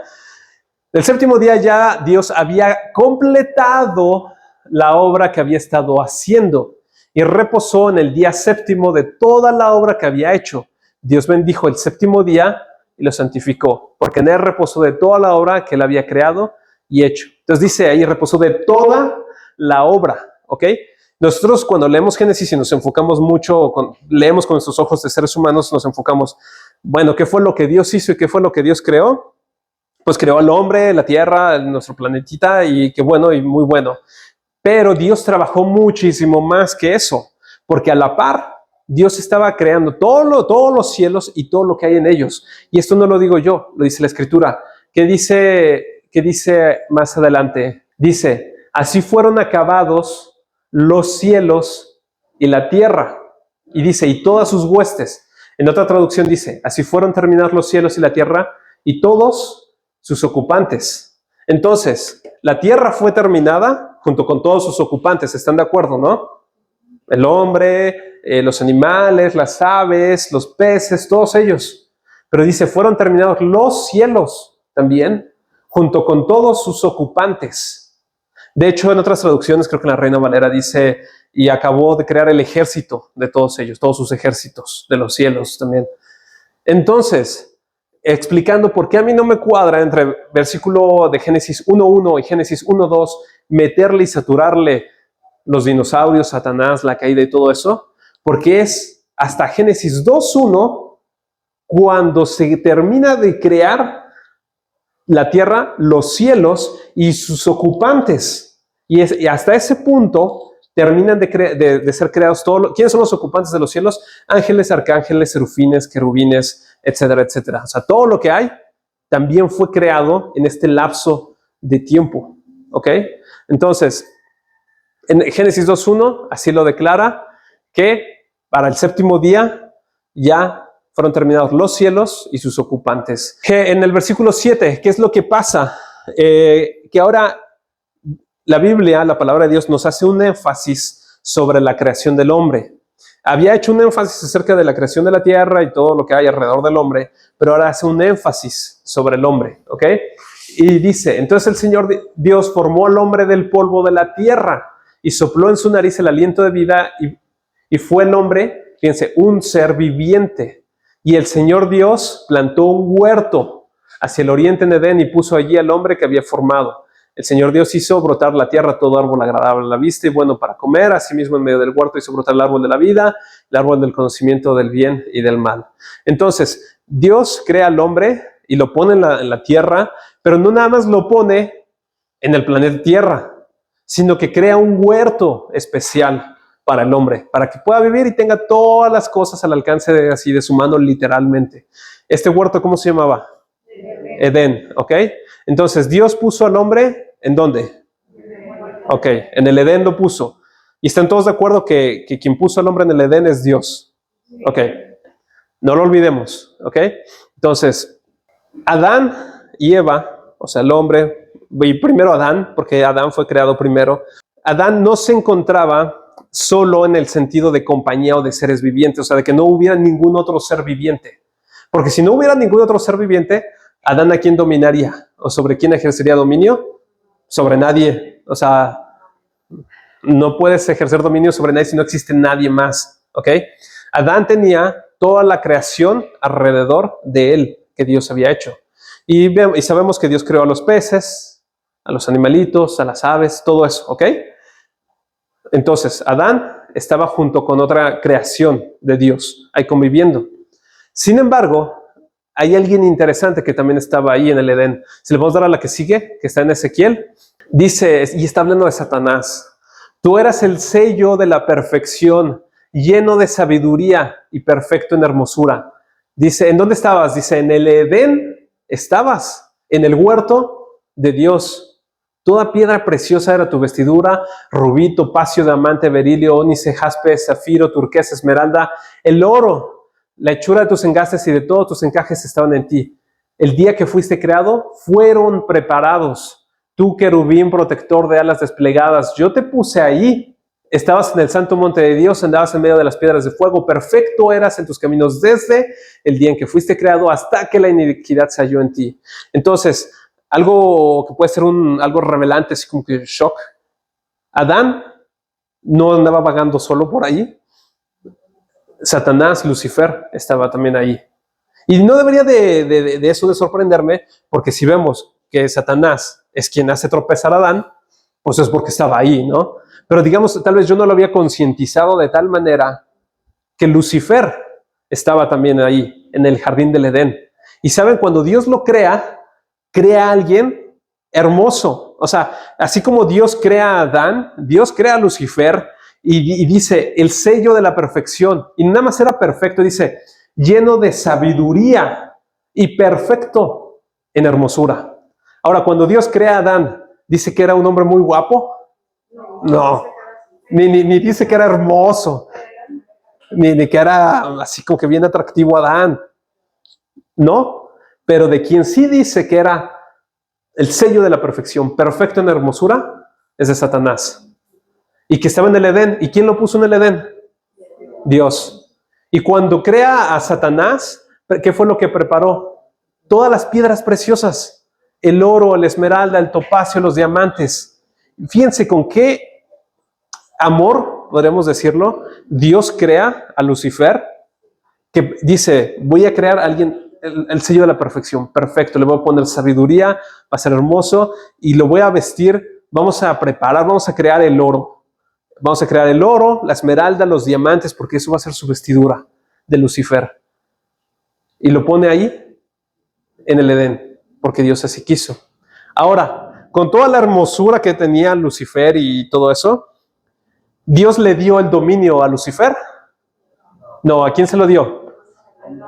El séptimo día ya Dios había completado la obra que había estado haciendo y reposó en el día séptimo de toda la obra que había hecho. Dios bendijo el séptimo día y lo santificó, porque en él reposó de toda la obra que él había creado y hecho. Entonces dice ahí, reposó de toda la obra, ¿ok? Nosotros cuando leemos Génesis y nos enfocamos mucho, leemos con nuestros ojos de seres humanos, nos enfocamos, bueno, ¿qué fue lo que Dios hizo y qué fue lo que Dios creó? Pues creó al hombre, la tierra, nuestro planetita y qué bueno y muy bueno. Pero Dios trabajó muchísimo más que eso, porque a la par Dios estaba creando todos los cielos y todo lo que hay en ellos. Y esto no lo digo yo, lo dice la Escritura. ¿Qué dice más adelante? Dice, así fueron acabados los cielos y la tierra. Y dice, y todas sus huestes. En otra traducción dice, así fueron terminados los cielos y la tierra y todos sus ocupantes. Entonces, la tierra fue terminada junto con todos sus ocupantes, ¿están de acuerdo, no? El hombre, los animales, las aves, los peces, todos ellos. Pero dice, fueron terminados los cielos también, junto con todos sus ocupantes. De hecho, en otras traducciones, creo que en la Reina Valera dice, y acabó de crear el ejército de todos ellos, todos sus ejércitos de los cielos también. Entonces, explicando por qué a mí no me cuadra entre versículo de Génesis 1.1 y Génesis 1.2, meterle y saturarle los dinosaurios, Satanás, la caída y todo eso, porque es hasta Génesis 2.1 cuando se termina de crear la tierra, los cielos y sus ocupantes. Y hasta ese punto terminan de ser creados todos. ¿Quiénes son los ocupantes de los cielos? Ángeles, arcángeles, serufines, querubines, etcétera, etcétera. O sea, todo lo que hay también fue creado en este lapso de tiempo. ¿Ok? Entonces, en Génesis 2.1, así lo declara, que para el séptimo día ya fueron terminados los cielos y sus ocupantes. En el versículo 7, ¿qué es lo que pasa? Que ahora la Biblia, la palabra de Dios, nos hace un énfasis sobre la creación del hombre. Había hecho un énfasis acerca de la creación de la tierra y todo lo que hay alrededor del hombre, pero ahora hace un énfasis sobre el hombre, ¿ok? Y dice, entonces el Señor Dios formó al hombre del polvo de la tierra y sopló en su nariz el aliento de vida y fue el hombre, fíjense, un ser viviente. Y el Señor Dios plantó un huerto hacia el oriente en Edén y puso allí al hombre que había formado. El Señor Dios hizo brotar la tierra todo árbol agradable a la vista y bueno para comer. Asimismo, en medio del huerto hizo brotar el árbol de la vida, el árbol del conocimiento del bien y del mal. Entonces, Dios crea al hombre y lo pone en la tierra, pero no nada más lo pone en el planeta Tierra, sino que crea un huerto especial para el hombre, para que pueda vivir y tenga todas las cosas al alcance de su mano literalmente. Este huerto, ¿cómo se llamaba? Edén, ¿ok? Entonces, Dios puso al hombre, ¿en dónde? Ok, en el Edén lo puso. Y están todos de acuerdo que quien puso al hombre en el Edén es Dios. Ok, no lo olvidemos, ¿ok? Entonces, Adán y Eva, o sea, el hombre, y primero Adán, porque Adán fue creado primero. Adán no se encontraba solo en el sentido de compañía o de seres vivientes, o sea, de que no hubiera ningún otro ser viviente. Porque si no hubiera ningún otro ser viviente, Adán ¿a quién dominaría? ¿O sobre quién ejercería dominio? Sobre nadie. O sea, no puedes ejercer dominio sobre nadie si no existe nadie más, ¿ok? Adán tenía toda la creación alrededor de él que Dios había hecho. Y sabemos que Dios creó a los peces, a los animalitos, a las aves, todo eso, ¿ok? Entonces, Adán estaba junto con otra creación de Dios, ahí conviviendo. Sin embargo, hay alguien interesante que también estaba ahí en el Edén. Si le vamos a dar a la que sigue, que está en Ezequiel, dice, y está hablando de Satanás, tú eras el sello de la perfección, lleno de sabiduría y perfecto en hermosura. Dice, ¿en dónde estabas? Dice, en el Edén estabas, en el huerto de Dios. Toda piedra preciosa era tu vestidura, rubí, topacio, diamante, berilio, ónice, jaspe, zafiro, turquesa, esmeralda. El oro, la hechura de tus engastes y de todos tus encajes estaban en ti. El día que fuiste creado, fueron preparados. Tú, querubín, protector de alas desplegadas, yo te puse ahí. Estabas en el santo monte de Dios, andabas en medio de las piedras de fuego. Perfecto eras en tus caminos desde el día en que fuiste creado hasta que la iniquidad se halló en ti. Entonces, algo que puede ser algo revelante, así como que shock. Adán no andaba vagando solo por ahí. Satanás, Lucifer, estaba también ahí. Y no debería de eso de sorprenderme, porque si vemos que Satanás es quien hace tropezar a Adán, pues es porque estaba ahí, ¿no? Pero digamos, tal vez yo no lo había concientizado de tal manera que Lucifer estaba también ahí, en el jardín del Edén. Y saben, cuando Dios lo crea a alguien hermoso. O sea, así como Dios crea a Adán, Dios crea a Lucifer y dice, el sello de la perfección. Y nada más era perfecto, dice, lleno de sabiduría y perfecto en hermosura. Ahora, cuando Dios crea a Adán, ¿dice que era un hombre muy guapo? No. Ni dice que era hermoso. Ni que era así como que bien atractivo Adán. No. Pero de quien sí dice que era el sello de la perfección, perfecto en hermosura, es de Satanás. Y que estaba en el Edén. ¿Y quién lo puso en el Edén? Dios. Y cuando crea a Satanás, ¿Qué fue lo que preparó? Todas las piedras preciosas, el oro, la esmeralda, el topacio, los diamantes. Fíjense con qué amor, podríamos decirlo, Dios crea a Lucifer, que dice, voy a crear a alguien, el sello de la perfección, perfecto, le voy a poner sabiduría, va a ser hermoso, y lo voy a vestir, vamos a preparar, vamos a crear el oro. Vamos a crear el oro, la esmeralda, los diamantes, porque eso va a ser su vestidura de Lucifer. Y lo pone ahí, en el Edén, porque Dios así quiso. Ahora, con toda la hermosura que tenía Lucifer y todo eso, ¿Dios le dio el dominio a Lucifer? No, ¿a quién se lo dio?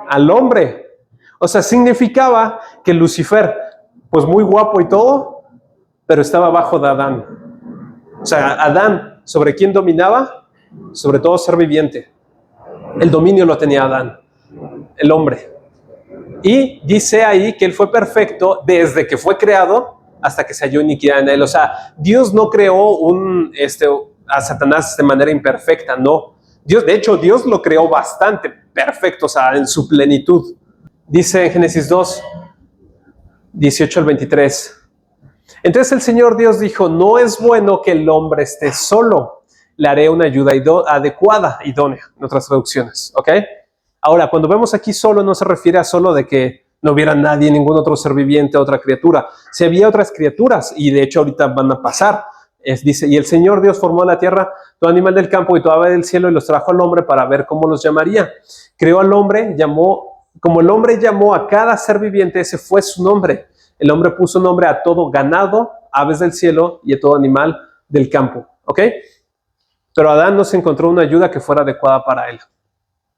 Al hombre. O sea, significaba que Lucifer, pues muy guapo y todo, pero estaba abajo de Adán. O sea, Adán, ¿sobre quién dominaba? Sobre todo ser viviente. El dominio lo tenía Adán, el hombre. Y dice ahí que él fue perfecto desde que fue creado hasta que se halló iniquidad en él. O sea, Dios no creó a Satanás de manera imperfecta, no. Dios, de hecho, Dios lo creó bastante perfecto, o sea, en su plenitud. Dice en Génesis 2, 18 al 23. Entonces el Señor Dios dijo, no es bueno que el hombre esté solo. Le haré una ayuda adecuada, idónea, en otras traducciones, ¿ok? Ahora, cuando vemos aquí solo, no se refiere a solo de que no hubiera nadie, ningún otro ser viviente, otra criatura. Si había otras criaturas, y de hecho ahorita van a pasar, dice, y el Señor Dios formó la tierra, todo animal del campo y toda ave del cielo, y los trajo al hombre para ver cómo los llamaría. Creó al hombre, como el hombre llamó a cada ser viviente, ese fue su nombre. El hombre puso nombre a todo ganado, aves del cielo y a todo animal del campo, ¿ok? Pero Adán no se encontró una ayuda que fuera adecuada para él.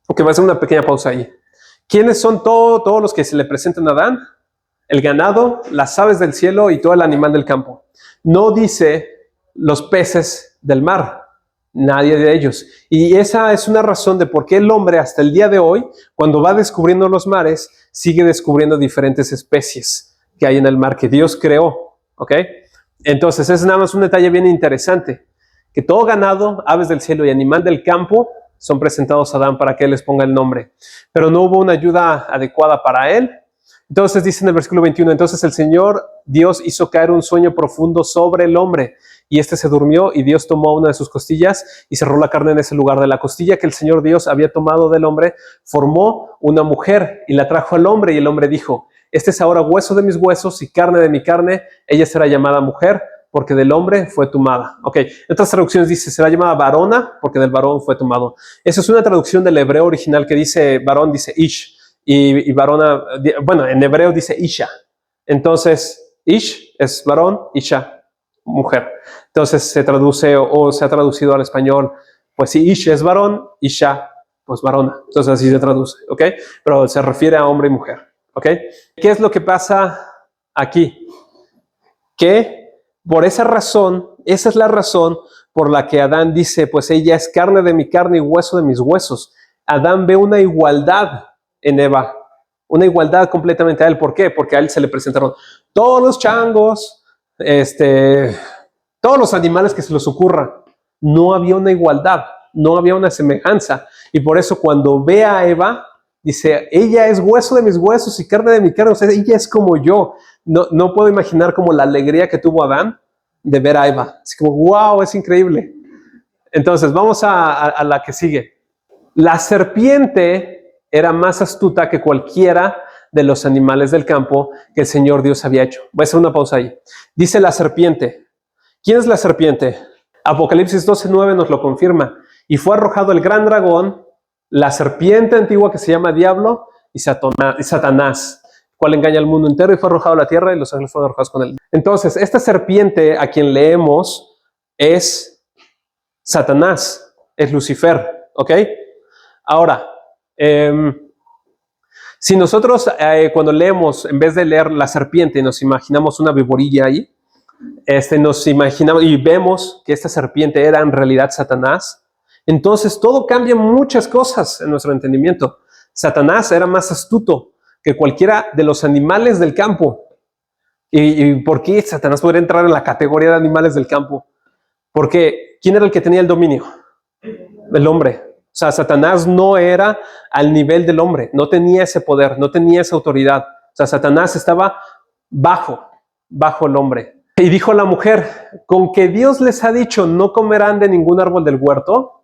Ok, va a hacer una pequeña pausa ahí. ¿Quiénes son todos los que se le presentan a Adán? El ganado, las aves del cielo y todo el animal del campo. No dice los peces del mar, nadie de ellos. Y esa es una razón de por qué el hombre hasta el día de hoy, cuando va descubriendo los mares, sigue descubriendo diferentes especies que hay en el mar que Dios creó. ¿Ok? Entonces es nada más un detalle bien interesante, que todo ganado, aves del cielo y animal del campo son presentados a Adán para que él les ponga el nombre. Pero no hubo una ayuda adecuada para él. Entonces dice en el versículo 21, entonces el Señor Dios hizo caer un sueño profundo sobre el hombre, y éste se durmió, y Dios tomó una de sus costillas y cerró la carne en ese lugar. De la costilla que el Señor Dios había tomado del hombre, formó una mujer y la trajo al hombre, y el hombre dijo, este es ahora hueso de mis huesos y carne de mi carne, ella será llamada mujer, porque del hombre fue tomada. Ok, en otras traducciones dice, será llamada varona, porque del varón fue tomado. Esa es una traducción del hebreo original que dice, varón dice ish, y varona, bueno, en hebreo dice isha. Entonces, ish es varón, isha, mujer. Entonces se traduce o se ha traducido al español, pues si ish es varón, isha, pues varona. Entonces así se traduce, ¿ok? Pero se refiere a hombre y mujer, ¿ok? ¿Qué es lo que pasa aquí? Que por esa razón, esa es la razón por la que Adán dice, pues ella es carne de mi carne y hueso de mis huesos. Adán ve una igualdad en Eva, una igualdad completamente a él. ¿Por qué? Porque a él se le presentaron todos los changos, todos los animales que se les ocurra. No había una igualdad, no había una semejanza. Y por eso cuando ve a Eva, dice, ella es hueso de mis huesos y carne de mi carne. O sea, ella es como yo. No puedo imaginar como la alegría que tuvo Adán de ver a Eva. Así como, wow, es increíble. Entonces, vamos a la que sigue. La serpiente era más astuta que cualquiera de los animales del campo que el Señor Dios había hecho. Voy a hacer una pausa ahí. Dice la serpiente. ¿Quién es la serpiente? Apocalipsis 12:9 nos lo confirma. Y fue arrojado el gran dragón, la serpiente antigua que se llama Diablo y Satanás, cual engaña al mundo entero, y fue arrojado a la tierra y los ángeles fueron arrojados con él. Entonces, esta serpiente a quien leemos es Satanás, es Lucifer, ¿ok? Ahora, si nosotros cuando leemos, en vez de leer la serpiente, nos imaginamos una viborilla ahí, nos imaginamos y vemos que esta serpiente era en realidad Satanás, entonces todo cambia muchas cosas en nuestro entendimiento. Satanás era más astuto que cualquiera de los animales del campo. ¿Y por qué Satanás podría entrar en la categoría de animales del campo? Porque ¿quién era el que tenía el dominio? El hombre. O sea, Satanás no era al nivel del hombre, no tenía ese poder, no tenía esa autoridad. O sea, Satanás estaba bajo el hombre. Y dijo la mujer, con que Dios les ha dicho, no comerán de ningún árbol del huerto.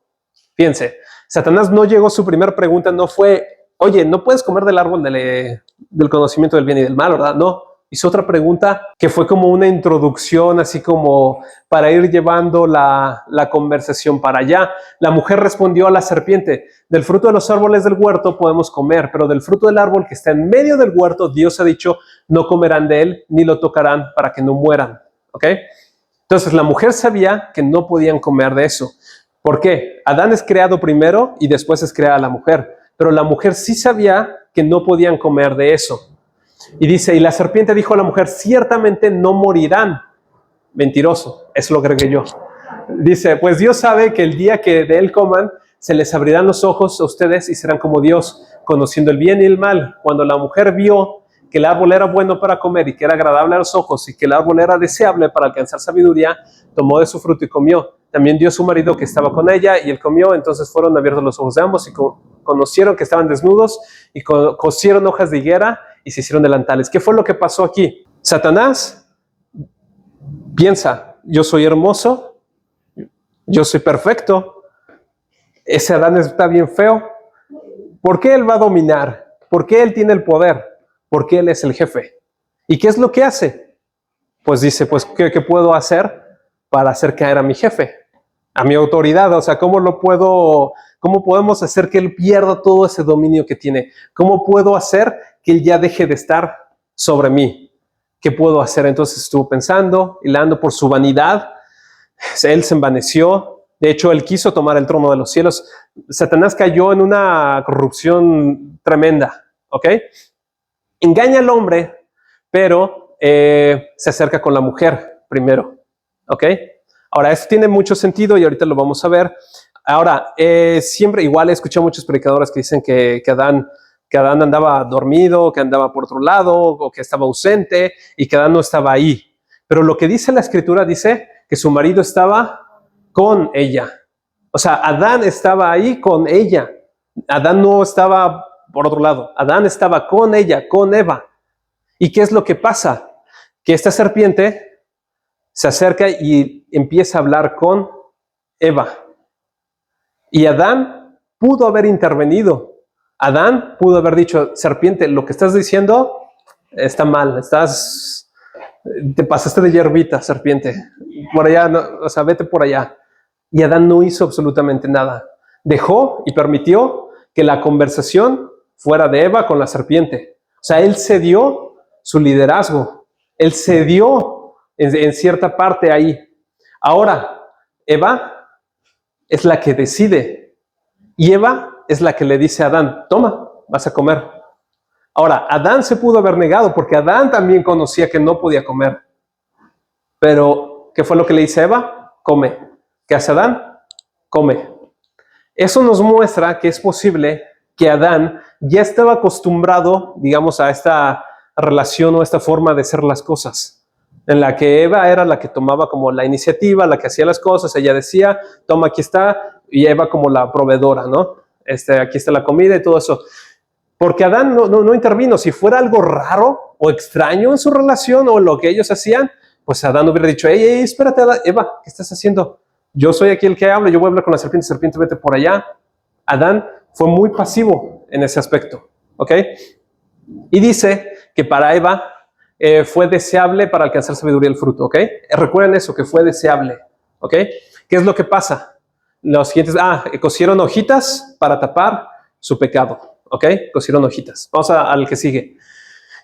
Fíjense, Satanás no llegó, su primera pregunta no fue, oye, no puedes comer del árbol del conocimiento del bien y del mal, ¿verdad? No. Hizo otra pregunta que fue como una introducción, así como para ir llevando la conversación para allá. La mujer respondió a la serpiente, del fruto de los árboles del huerto podemos comer, pero del fruto del árbol que está en medio del huerto, Dios ha dicho, no comerán de él, ni lo tocarán para que no mueran. ¿Ok? Entonces la mujer sabía que no podían comer de eso. ¿Por qué? Adán es creado primero y después es creada la mujer, pero la mujer sí sabía que no podían comer de eso. Y dice, y la serpiente dijo a la mujer, ciertamente no morirán. Mentiroso, eso lo agregué yo. Dice, pues Dios sabe que el día que de él coman, se les abrirán los ojos a ustedes y serán como Dios, conociendo el bien y el mal. Cuando la mujer vio que el árbol era bueno para comer y que era agradable a los ojos y que el árbol era deseable para alcanzar sabiduría, tomó de su fruto y comió. También dio a su marido que estaba con ella y él comió. Entonces fueron abiertos los ojos de ambos y conocieron que estaban desnudos y cosieron hojas de higuera y se hicieron delantales. ¿Qué fue lo que pasó aquí? Satanás piensa, yo soy hermoso, yo soy perfecto, ese Adán está bien feo. ¿Por qué él va a dominar? ¿Por qué él tiene el poder? ¿Por qué él es el jefe? ¿Y qué es lo que hace? Pues dice, pues, ¿qué puedo hacer para hacer caer a mi jefe? A mi autoridad, o sea, ¿cómo podemos hacer que él pierda todo ese dominio que tiene? ¿Cómo puedo hacer que él ya deje de estar sobre mí? ¿Qué puedo hacer? Entonces estuvo pensando, hilando por su vanidad. Él se envaneció. De hecho, él quiso tomar el trono de los cielos. Satanás cayó en una corrupción tremenda, ¿ok? Engaña al hombre, pero se acerca con la mujer primero, ¿ok? Ahora, esto tiene mucho sentido y ahorita lo vamos a ver. Ahora, siempre igual he escuchado muchos predicadores que dicen que Adán andaba dormido, que andaba por otro lado, o que estaba ausente y que Adán no estaba ahí. Pero lo que dice la escritura dice que su marido estaba con ella. O sea, Adán estaba ahí con ella. Adán no estaba por otro lado. Adán estaba con ella, con Eva. ¿Y qué es lo que pasa? Que esta serpiente se acerca y empieza a hablar con Eva. Y Adán pudo haber intervenido. Adán pudo haber dicho, serpiente, lo que estás diciendo está mal, te pasaste de hierbita, serpiente. Por allá, no, o sea, vete por allá. Y Adán no hizo absolutamente nada. Dejó y permitió que la conversación fuera de Eva con la serpiente. O sea, él cedió su liderazgo. Él cedió en cierta parte ahí. Ahora, Eva es la que decide. Y Eva es la que le dice a Adán, toma, vas a comer. Ahora, Adán se pudo haber negado porque Adán también conocía que no podía comer. Pero, ¿qué fue lo que le dice a Eva? Come. ¿Qué hace Adán? Come. Eso nos muestra que es posible que Adán ya estaba acostumbrado, digamos, a esta relación o esta forma de hacer las cosas, en la que Eva era la que tomaba como la iniciativa, la que hacía las cosas, ella decía, toma, aquí está, y Eva como la proveedora, ¿no? Aquí está la comida y todo eso. Porque Adán no intervino. Si fuera algo raro o extraño en su relación o lo que ellos hacían, pues Adán hubiera dicho, hey, espérate, Eva, ¿qué estás haciendo? Yo soy aquí el que habla, yo voy a hablar con la serpiente, serpiente, vete por allá. Adán fue muy pasivo en ese aspecto, ¿ok? Y dice que para Eva fue deseable para alcanzar sabiduría el fruto, ¿ok? Recuerden eso, que fue deseable, ¿ok? ¿Qué es lo que pasa? Los siguientes, cosieron hojitas para tapar su pecado, ¿ok? Cosieron hojitas. Vamos al que sigue.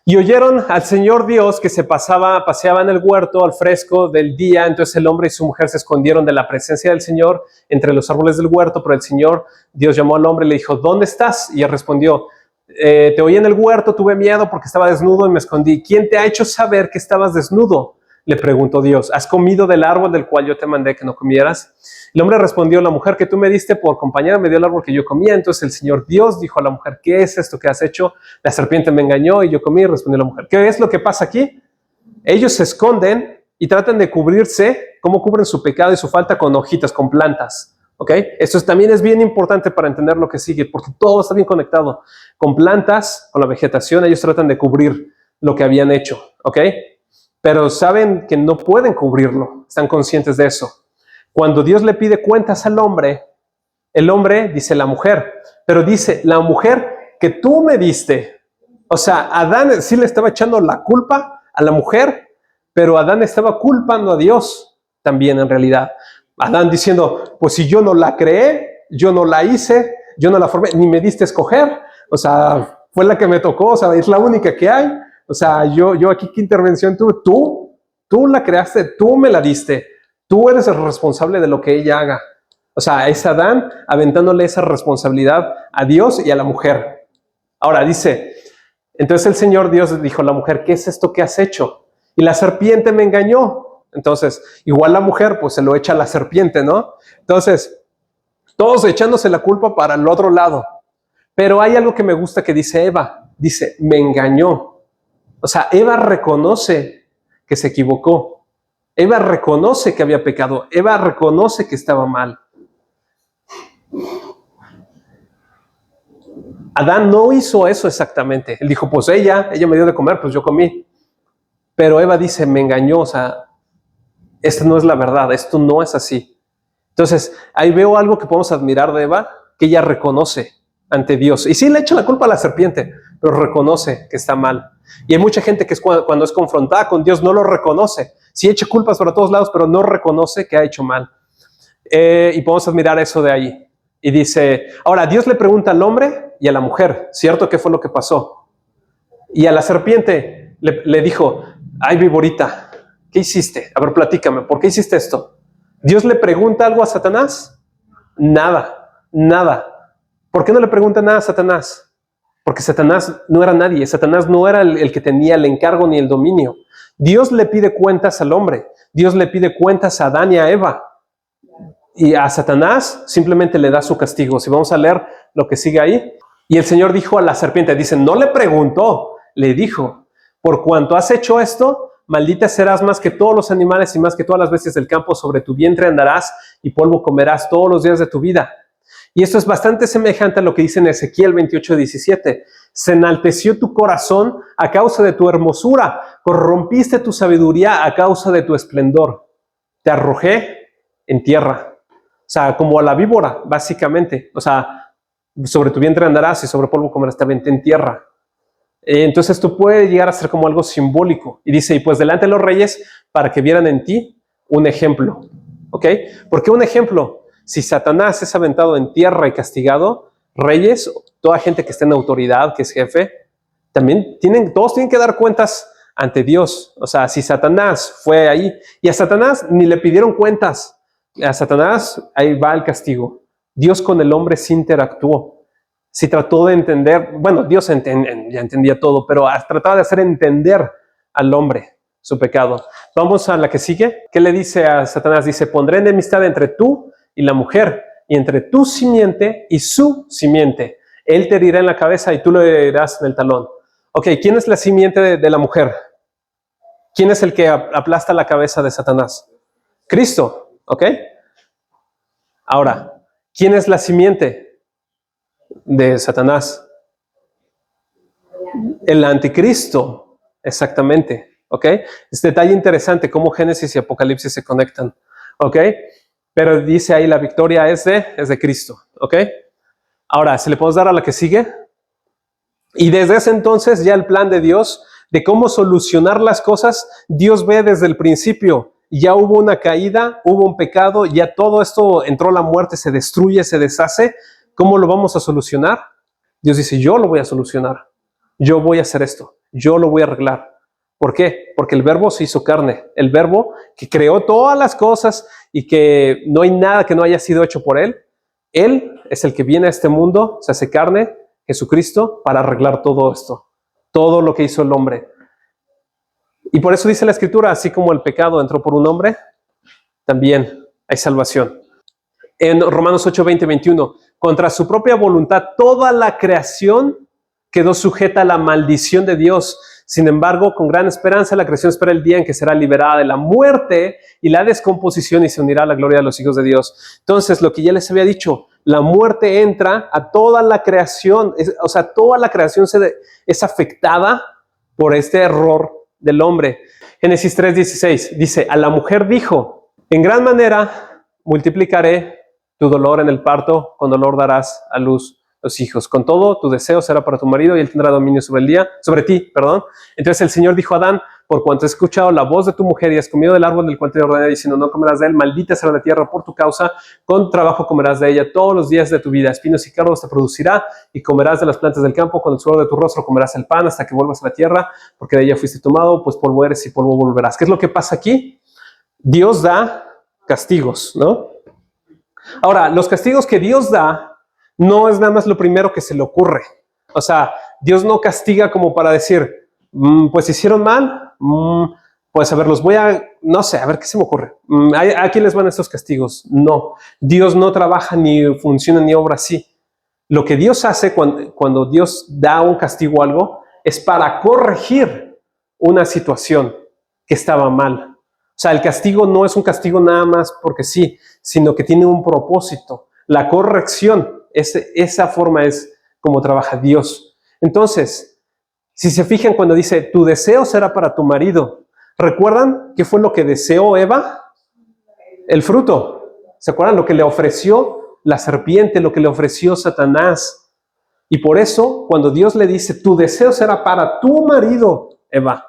Y oyeron al Señor Dios que se paseaba en el huerto al fresco del día. Entonces el hombre y su mujer se escondieron de la presencia del Señor entre los árboles del huerto. Pero el Señor Dios llamó al hombre y le dijo, ¿dónde estás? Y él respondió, te oí en el huerto, tuve miedo porque estaba desnudo y me escondí. ¿Quién te ha hecho saber que estabas desnudo? Le preguntó Dios, ¿has comido del árbol del cual yo te mandé que no comieras? El hombre respondió, la mujer que tú me diste por compañera me dio el árbol que yo comía. Entonces el Señor Dios dijo a la mujer, ¿qué es esto que has hecho? La serpiente me engañó y yo comí, respondió la mujer. ¿Qué es lo que pasa aquí? Ellos se esconden y tratan de cubrirse, ¿cómo cubren su pecado y su falta? Con hojitas, con plantas, ¿Ok? Esto también es bien importante para entender lo que sigue, porque todo está bien conectado. Con plantas, con la vegetación, ellos tratan de cubrir lo que habían hecho. ¿Ok? Pero saben que no pueden cubrirlo. Están conscientes de eso. Cuando Dios le pide cuentas al hombre, el hombre dice la mujer, pero dice la mujer que tú me diste. O sea, Adán sí le estaba echando la culpa a la mujer, pero Adán estaba culpando a Dios también en realidad. Adán diciendo, pues si yo no la creé, yo no la hice, yo no la formé, ni me diste a escoger. O sea, fue la que me tocó, o sea, es la única que hay. O sea, yo aquí, ¿qué intervención tuve? Tú la creaste, tú me la diste. Tú eres el responsable de lo que ella haga. O sea, es Adán aventándole esa responsabilidad a Dios y a la mujer. Ahora dice, entonces el Señor Dios dijo a la mujer, ¿qué es esto que has hecho? Y la serpiente me engañó. Entonces, igual la mujer, pues se lo echa a la serpiente, ¿no? Entonces, todos echándose la culpa para el otro lado. Pero hay algo que me gusta que dice Eva. Dice, me engañó. O sea, Eva reconoce que se equivocó. Eva reconoce que había pecado. Eva reconoce que estaba mal. Adán no hizo eso exactamente. Él dijo, pues ella me dio de comer, pues yo comí. Pero Eva dice, me engañó, o sea, esta no es la verdad, esto no es así. Entonces, ahí veo algo que podemos admirar de Eva, que ella reconoce ante Dios. Y sí le echa la culpa a la serpiente, pero reconoce que está mal. Y hay mucha gente que cuando es confrontada con Dios no lo reconoce. Sí echa culpas por todos lados, pero no reconoce que ha hecho mal. Y podemos admirar eso de ahí. Y dice, ahora Dios le pregunta al hombre y a la mujer, ¿cierto? ¿Qué fue lo que pasó? Y a la serpiente le dijo, ay, víborita, ¿qué hiciste? A ver, platícame, ¿por qué hiciste esto? ¿Dios le pregunta algo a Satanás? Nada, nada. ¿Por qué no le pregunta nada a Satanás? Porque Satanás no era nadie, Satanás no era el que tenía el encargo ni el dominio. Dios le pide cuentas al hombre, Dios le pide cuentas a Adán y a Eva. Y a Satanás simplemente le da su castigo. Si vamos a leer lo que sigue ahí. Y el Señor dijo a la serpiente, dice, no le preguntó, le dijo, por cuanto has hecho esto, maldita serás más que todos los animales y más que todas las bestias del campo, sobre tu vientre andarás y polvo comerás todos los días de tu vida. Y esto es bastante semejante a lo que dice en Ezequiel 28:17. Se enalteció tu corazón a causa de tu hermosura, corrompiste tu sabiduría a causa de tu esplendor. Te arrojé en tierra. O sea, como a la víbora, básicamente. O sea, sobre tu vientre andarás y sobre polvo comerás, te aventé en tierra. Entonces esto puede llegar a ser como algo simbólico. Y dice, y pues delante de los reyes, para que vieran en ti un ejemplo. ¿Ok? ¿Por qué un ejemplo? Si Satanás es aventado en tierra y castigado, reyes, toda gente que esté en autoridad, que es jefe, también todos tienen que dar cuentas ante Dios. O sea, si Satanás fue ahí, y a Satanás ni le pidieron cuentas, a Satanás, ahí va el castigo. Dios con el hombre sí interactuó. Sí trató de entender, bueno, Dios ya entendía todo, pero trataba de hacer entender al hombre su pecado. Vamos a la que sigue. ¿Qué le dice a Satanás? Dice, pondré enemistad entre tú y la mujer, y entre tu simiente y su simiente. Él te herirá en la cabeza y tú le herirás en el talón. Ok, ¿quién es la simiente de la mujer? ¿Quién es el que aplasta la cabeza de Satanás? Cristo. ¿Ok? Ahora, ¿quién es la simiente de Satanás? El anticristo, exactamente. ¿Ok? Es detalle interesante cómo Génesis y Apocalipsis se conectan. ¿Ok? Pero dice ahí la victoria es de Cristo. ¿Ok? Ahora, ¿se le podemos dar a la que sigue? Y desde ese entonces ya el plan de Dios de cómo solucionar las cosas, Dios ve desde el principio. Ya hubo una caída, hubo un pecado, ya todo esto entró la muerte, se destruye, se deshace. ¿Cómo lo vamos a solucionar? Dios dice, yo lo voy a solucionar. Yo voy a hacer esto. Yo lo voy a arreglar. ¿Por qué? Porque el Verbo se hizo carne. El Verbo que creó todas las cosas y que no hay nada que no haya sido hecho por Él. Él es el que viene a este mundo, se hace carne, Jesucristo, para arreglar todo esto. Todo lo que hizo el hombre. Y por eso dice la Escritura, así como el pecado entró por un hombre, también hay salvación. En Romanos 8, 20, 21, contra su propia voluntad, toda la creación quedó sujeta a la maldición de Dios, Sin embargo, con gran esperanza, la creación espera el día en que será liberada de la muerte y la descomposición y se unirá a la gloria de los hijos de Dios. Entonces, lo que ya les había dicho, la muerte entra a toda la creación, toda la creación es afectada por este error del hombre. Génesis 3:16 dice, a la mujer dijo, en gran manera multiplicaré tu dolor en el parto, con dolor darás a luz los hijos. Con todo, tu deseo será para tu marido y él tendrá dominio sobre ti. Entonces el Señor dijo a Adán, por cuanto has escuchado la voz de tu mujer y has comido del árbol del cual te ordené, diciendo, no comerás de él, maldita será la tierra por tu causa, con trabajo comerás de ella todos los días de tu vida, espinos y cardos te producirá, y comerás de las plantas del campo, con el sudor de tu rostro comerás el pan hasta que vuelvas a la tierra, porque de ella fuiste tomado, pues polvo eres y polvo volverás. ¿Qué es lo que pasa aquí? Dios da castigos, ¿no? Ahora, los castigos que Dios da no es nada más lo primero que se le ocurre. O sea, Dios no castiga como para decir, pues hicieron mal, pues a ver, los voy a, no sé, a ver qué se me ocurre. ¿A quién les van estos castigos? No, Dios no trabaja ni funciona ni obra así. Lo que Dios hace cuando Dios da un castigo a algo es para corregir una situación que estaba mal. O sea, el castigo no es un castigo nada más porque sí, sino que tiene un propósito. La corrección, esa forma es como trabaja Dios. Entonces, si se fijan cuando dice, tu deseo será para tu marido, ¿recuerdan qué fue lo que deseó Eva? El fruto. ¿Se acuerdan lo que le ofreció la serpiente, lo que le ofreció Satanás? Y por eso, cuando Dios le dice, tu deseo será para tu marido, Eva,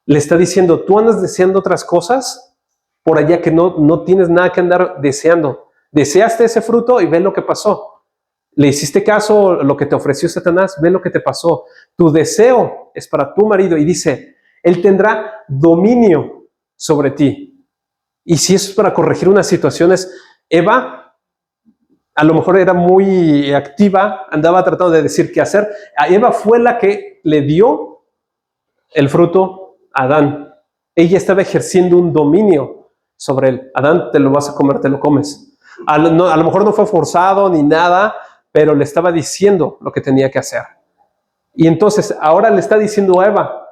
le está diciendo, tú andas deseando otras cosas por allá que no tienes nada que andar deseando. Deseaste ese fruto y ve lo que pasó. Le hiciste caso a lo que te ofreció Satanás, ve lo que te pasó. Tu deseo es para tu marido y dice, él tendrá dominio sobre ti. Y si eso es para corregir unas situaciones, Eva a lo mejor era muy activa, andaba tratando de decir qué hacer. A Eva fue la que le dio el fruto a Adán. Ella estaba ejerciendo un dominio sobre él. Adán, te lo vas a comer, te lo comes. A lo mejor no fue forzado ni nada, pero le estaba diciendo lo que tenía que hacer. Y entonces ahora le está diciendo a Eva,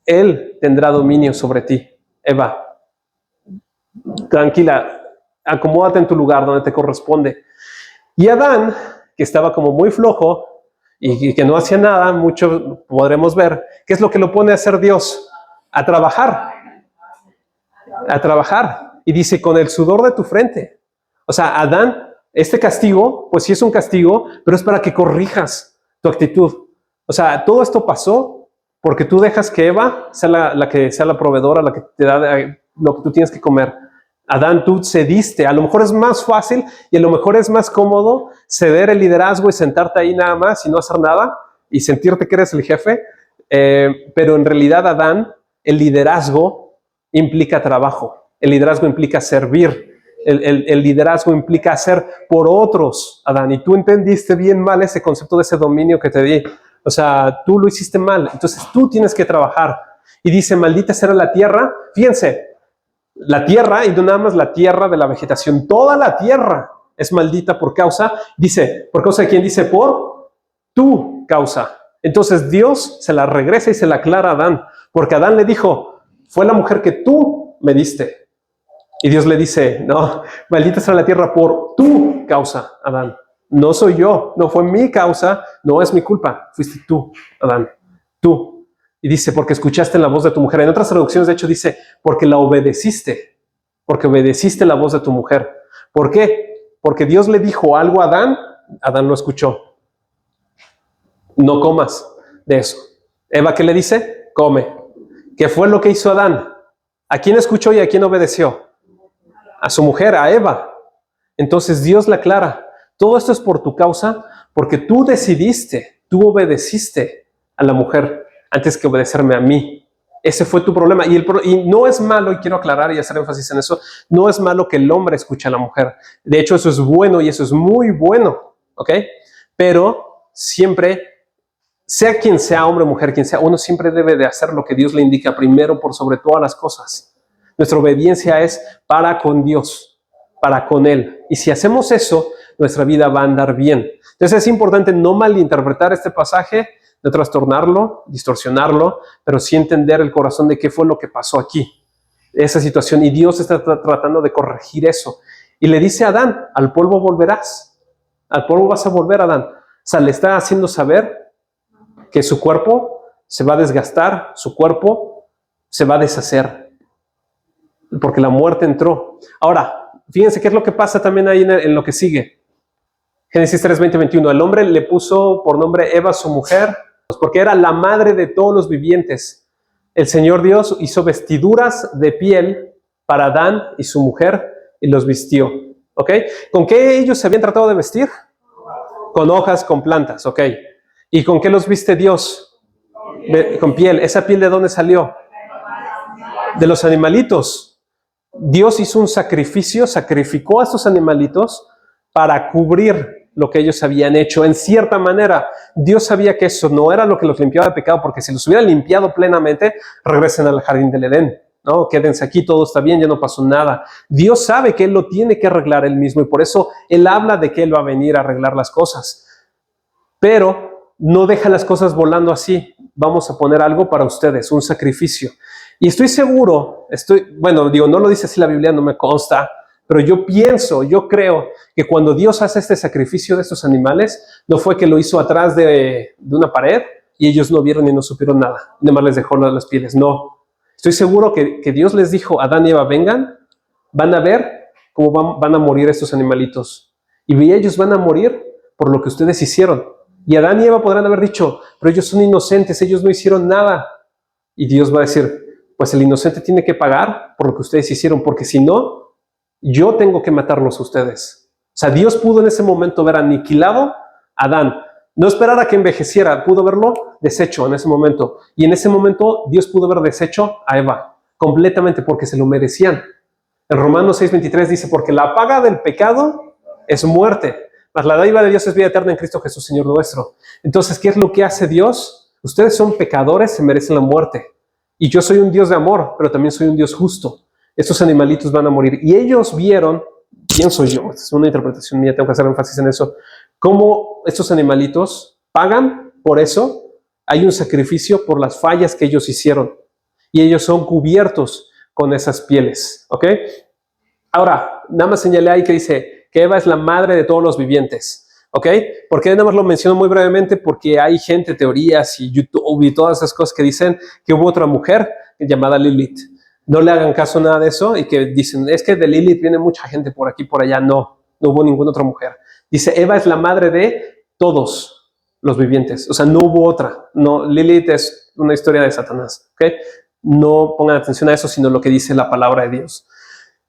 él tendrá dominio sobre ti. Eva, tranquila, acomódate en tu lugar donde te corresponde. Y Adán, que estaba como muy flojo y que no hacía nada, mucho podremos ver, ¿qué es lo que lo pone a hacer Dios? A trabajar. A trabajar. Y dice, con el sudor de tu frente. O sea, Adán, este castigo, pues sí es un castigo, pero es para que corrijas tu actitud. O sea, todo esto pasó porque tú dejas que Eva sea la que sea la proveedora, la que te da lo que tú tienes que comer. Adán, tú cediste. A lo mejor es más fácil y a lo mejor es más cómodo ceder el liderazgo y sentarte ahí nada más y no hacer nada y sentirte que eres el jefe. Pero en realidad, Adán, el liderazgo implica trabajo. El liderazgo implica servir. El liderazgo implica hacer por otros, Adán. Y tú entendiste bien mal ese concepto de ese dominio que te di. O sea, tú lo hiciste mal. Entonces tú tienes que trabajar. Y dice, maldita será la tierra. Fíjense, la tierra, y no nada más la tierra de la vegetación, toda la tierra es maldita por causa, dice, ¿por causa de quién? Dice, por tu causa. Entonces Dios se la regresa y se la aclara a Adán. Porque Adán le dijo, fue la mujer que tú me diste. Y Dios le dice, no, maldita sea la tierra por tu causa, Adán. No soy yo, no fue mi causa, no es mi culpa, fuiste tú, Adán, tú. Y dice, porque escuchaste la voz de tu mujer. En otras traducciones, de hecho, dice, porque la obedeciste, porque obedeciste la voz de tu mujer. ¿Por qué? Porque Dios le dijo algo a Adán, Adán lo escuchó. No comas de eso. Eva, ¿qué le dice? Come. ¿Qué fue lo que hizo Adán? ¿A quién escuchó y a quién obedeció? A su mujer, a Eva. Entonces Dios la aclara. Todo esto es por tu causa, porque tú decidiste, tú obedeciste a la mujer antes que obedecerme a mí. Ese fue tu problema. Y no es malo, y quiero aclarar y hacer énfasis en eso, no es malo que el hombre escuche a la mujer. De hecho, eso es bueno y eso es muy bueno, ¿ok? Pero siempre, sea quien sea, hombre o mujer, quien sea, uno siempre debe de hacer lo que Dios le indica primero por sobre todas las cosas. Nuestra obediencia es para con Dios, para con Él. Y si hacemos eso, nuestra vida va a andar bien. Entonces es importante no malinterpretar este pasaje no trastornarlo, distorsionarlo, pero sí entender el corazón de qué fue lo que pasó aquí, esa situación. Y Dios está tratando de corregir eso. Y le dice a Adán, al polvo volverás, al polvo vas a volver, Adán. O sea, le está haciendo saber que su cuerpo se va a desgastar, su cuerpo se va a deshacer, porque la muerte entró. Ahora, fíjense qué es lo que pasa también ahí en lo que sigue. Génesis 3, 20, 21. El hombre le puso por nombre Eva, su mujer, porque era la madre de todos los vivientes. El Señor Dios hizo vestiduras de piel para Adán y su mujer y los vistió. ¿Ok? ¿Con qué ellos se habían tratado de vestir? Con hojas, con plantas. ¿Ok? ¿Y con qué los viste Dios? Con piel. ¿Esa piel de dónde salió? De los animalitos. Dios hizo un sacrificio, sacrificó a estos animalitos para cubrir lo que ellos habían hecho. En cierta manera, Dios sabía que eso no era lo que los limpiaba de pecado, porque si los hubiera limpiado plenamente, regresen al jardín del Edén, ¿no? Quédense aquí, todo está bien, ya no pasó nada. Dios sabe que Él lo tiene que arreglar Él mismo, y por eso Él habla de que Él va a venir a arreglar las cosas. Pero no deja las cosas volando así. Vamos a poner algo para ustedes, un sacrificio. Y estoy seguro, no lo dice así la Biblia, no me consta, pero yo creo que cuando Dios hace este sacrificio de estos animales, no fue que lo hizo atrás de una pared y ellos no vieron y no supieron nada, nada más les dejó las pieles. No, estoy seguro que Dios les dijo, Adán y Eva, vengan, van a ver cómo van a morir estos animalitos. Y ellos van a morir por lo que ustedes hicieron. Y Adán y Eva podrán haber dicho, pero ellos son inocentes, ellos no hicieron nada. Y Dios va a decir, pues el inocente tiene que pagar por lo que ustedes hicieron, porque si no, yo tengo que matarlos a ustedes. O sea, Dios pudo en ese momento haber aniquilado a Adán. No esperar a que envejeciera, pudo haberlo deshecho en ese momento. Y en ese momento Dios pudo haber deshecho a Eva completamente porque se lo merecían. En Romanos 6:23 dice, porque la paga del pecado es muerte, mas la dádiva de Dios es vida eterna en Cristo Jesús, Señor nuestro. Entonces, ¿qué es lo que hace Dios? Ustedes son pecadores, se merecen la muerte. Y yo soy un Dios de amor, pero también soy un Dios justo. Estos animalitos van a morir. Y ellos vieron, pienso yo, es una interpretación mía, tengo que hacer énfasis en eso, cómo estos animalitos pagan por eso. Hay un sacrificio por las fallas que ellos hicieron. Y ellos son cubiertos con esas pieles. ¿Ok? Ahora, nada más señalé ahí que dice que Eva es la madre de todos los vivientes. ¿Ok? ¿Por qué nada más lo menciono muy brevemente? Porque hay gente, teorías y YouTube y todas esas cosas que dicen que hubo otra mujer llamada Lilith. No le hagan caso a nada de eso y que dicen, es que de Lilith viene mucha gente por aquí, por allá. No hubo ninguna otra mujer. Dice, Eva es la madre de todos los vivientes. O sea, no hubo otra. No, Lilith es una historia de Satanás. ¿Ok? No pongan atención a eso, sino lo que dice la palabra de Dios.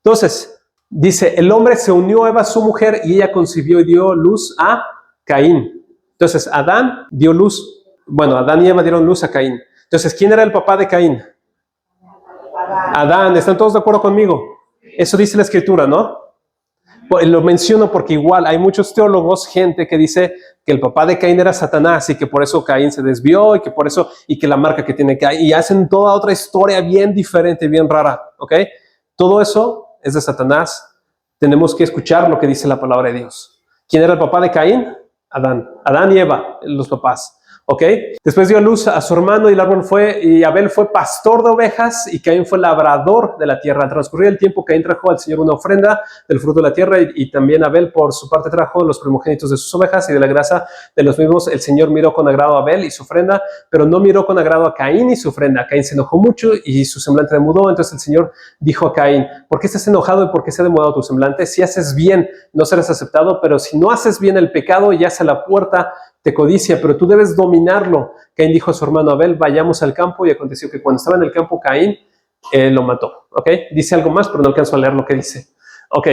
Entonces, dice, el hombre se unió a Eva, su mujer, y ella concibió y dio luz a Caín. Entonces, Adán y Eva dieron luz a Caín. Entonces, ¿quién era el papá de Caín? Adán. ¿Están todos de acuerdo conmigo? Eso dice la Escritura, ¿no? Lo menciono porque igual hay muchos teólogos, gente que dice que el papá de Caín era Satanás y que por eso Caín se desvió y que la marca que tiene Caín, y hacen toda otra historia bien diferente, bien rara, ¿ok? Todo eso es de Satanás. Tenemos que escuchar lo que dice la palabra de Dios. ¿Quién era el papá de Caín? Adán. Adán y Eva, los papás. ¿Ok? Después dio luz a su hermano y Abel fue pastor de ovejas y Caín fue labrador de la tierra. Al transcurrir el tiempo, Caín trajo al Señor una ofrenda del fruto de la tierra y también Abel por su parte trajo los primogénitos de sus ovejas y de la grasa de los mismos. El Señor miró con agrado a Abel y su ofrenda, pero no miró con agrado a Caín y su ofrenda. Caín se enojó mucho y su semblante demudó. Entonces el Señor dijo a Caín, ¿por qué estás enojado y por qué se ha demudado tu semblante? Si haces bien, no serás aceptado, pero si no haces bien, el pecado yace a la puerta, te codicia, pero tú debes dominarlo. Caín dijo a su hermano Abel, vayamos al campo, y aconteció que cuando estaba en el campo Caín lo mató. ¿Ok? Dice algo más, pero no alcanzo a leer lo que dice. Ok,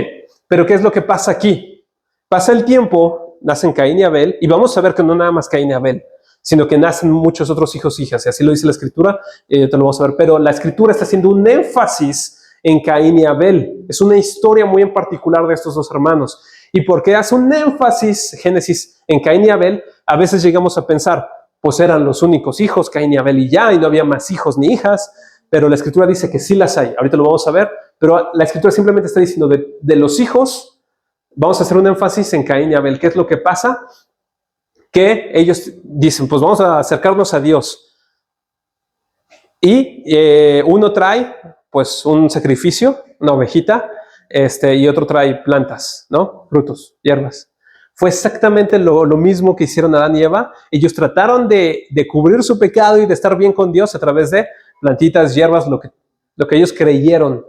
pero ¿qué es lo que pasa aquí? Pasa el tiempo, nacen Caín y Abel, y vamos a ver que no nada más Caín y Abel, sino que nacen muchos otros hijos e hijas, y así lo dice la Escritura, te lo vamos a ver, pero la Escritura está haciendo un énfasis en Caín y Abel. Es una historia muy en particular de estos dos hermanos. ¿Y por qué hace un énfasis Génesis en Caín y Abel? A veces llegamos a pensar, pues eran los únicos hijos, Caín y Abel y ya, y no había más hijos ni hijas, pero la Escritura dice que sí las hay. Ahorita lo vamos a ver, pero la Escritura simplemente está diciendo de los hijos, vamos a hacer un énfasis en Caín y Abel. ¿Qué es lo que pasa? que ellos dicen, pues vamos a acercarnos a Dios. Y uno trae pues un sacrificio, una ovejita, y otro trae plantas, ¿no? Frutos, hierbas. Fue exactamente lo mismo que hicieron Adán y Eva. Ellos trataron de cubrir su pecado y de estar bien con Dios a través de plantitas, hierbas, lo que ellos creyeron.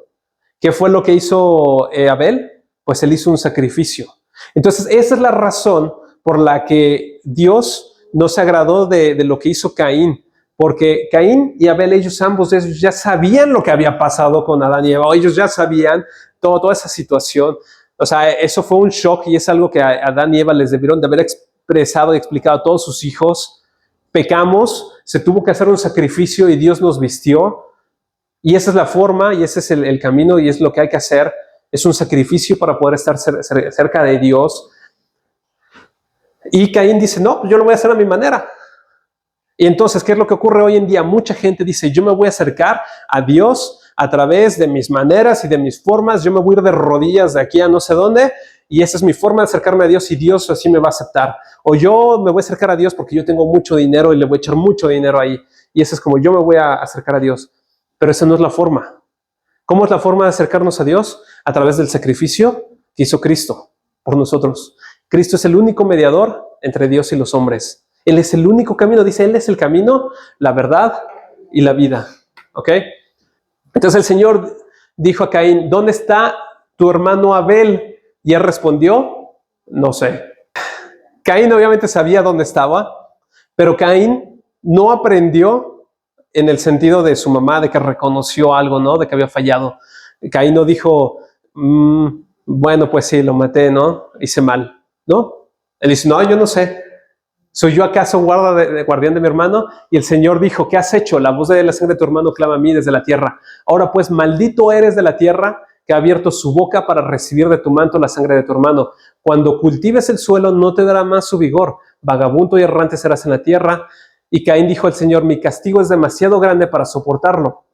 ¿Qué fue lo que hizo Abel? Pues él hizo un sacrificio. Entonces, esa es la razón por la que Dios no se agradó de lo que hizo Caín. Porque Caín y Abel, ellos ambos ya sabían lo que había pasado con Adán y Eva. Ellos ya sabían toda esa situación. O sea, eso fue un shock y es algo que a Adán y Eva les debieron de haber expresado y explicado a todos sus hijos. Pecamos, se tuvo que hacer un sacrificio y Dios nos vistió. Y esa es la forma y ese es el camino y es lo que hay que hacer. Es un sacrificio para poder estar cerca de Dios. Y Caín dice, no, yo lo voy a hacer a mi manera. Y entonces, ¿qué es lo que ocurre hoy en día? Mucha gente dice, yo me voy a acercar a Dios a través de mis maneras y de mis formas. Yo me voy a ir de rodillas de aquí a no sé dónde y esa es mi forma de acercarme a Dios y Dios así me va a aceptar. O yo me voy a acercar a Dios porque yo tengo mucho dinero y le voy a echar mucho dinero ahí. Y eso es como yo me voy a acercar a Dios. Pero esa no es la forma. ¿Cómo es la forma de acercarnos a Dios? A través del sacrificio que hizo Cristo por nosotros. Cristo es el único mediador entre Dios y los hombres. Él es el único camino. Dice, Él es el camino, la verdad y la vida. ¿Ok? Entonces el Señor dijo a Caín, ¿dónde está tu hermano Abel? Y él respondió, no sé. Caín obviamente sabía dónde estaba, pero Caín no aprendió en el sentido de su mamá, de que reconoció algo, ¿no? De que había fallado. Caín no dijo, bueno, pues sí, lo maté, ¿no? Hice mal, ¿no? Él dice, no, yo no sé. ¿Soy yo acaso guardián de mi hermano? Y el Señor dijo, ¿qué has hecho? La voz de la sangre de tu hermano clama a mí desde la tierra. Ahora pues, maldito eres de la tierra que ha abierto su boca para recibir de tu manto la sangre de tu hermano. Cuando cultives el suelo, no te dará más su vigor. Vagabundo y errante serás en la tierra. Y Caín dijo al Señor, mi castigo es demasiado grande para soportarlo.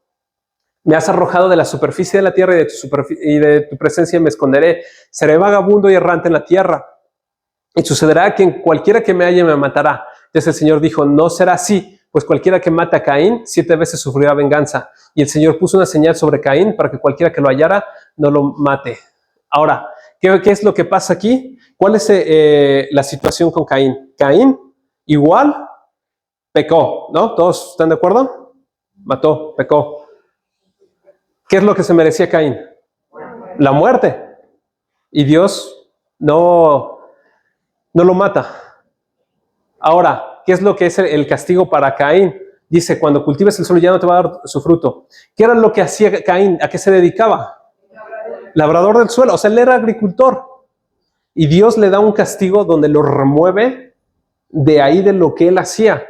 Me has arrojado de la superficie de la tierra y de tu presencia me esconderé. Seré vagabundo y errante en la tierra. Y sucederá que cualquiera que me halle me matará. Entonces el Señor dijo, no será así, pues cualquiera que mate a Caín 7 veces sufrirá venganza. Y el Señor puso una señal sobre Caín para que cualquiera que lo hallara no lo mate. Ahora, ¿qué es lo que pasa aquí? ¿Cuál es la situación con Caín? Caín igual pecó, ¿no? ¿Todos están de acuerdo? Mató, pecó. ¿Qué es lo que se merecía Caín? La muerte. Y Dios no lo mata. Ahora, ¿qué es lo que es el castigo para Caín? Dice, cuando cultives el suelo ya no te va a dar su fruto. ¿Qué era lo que hacía Caín? ¿A qué se dedicaba? Labrador del suelo. O sea, él era agricultor. Y Dios le da un castigo donde lo remueve de ahí de lo que él hacía.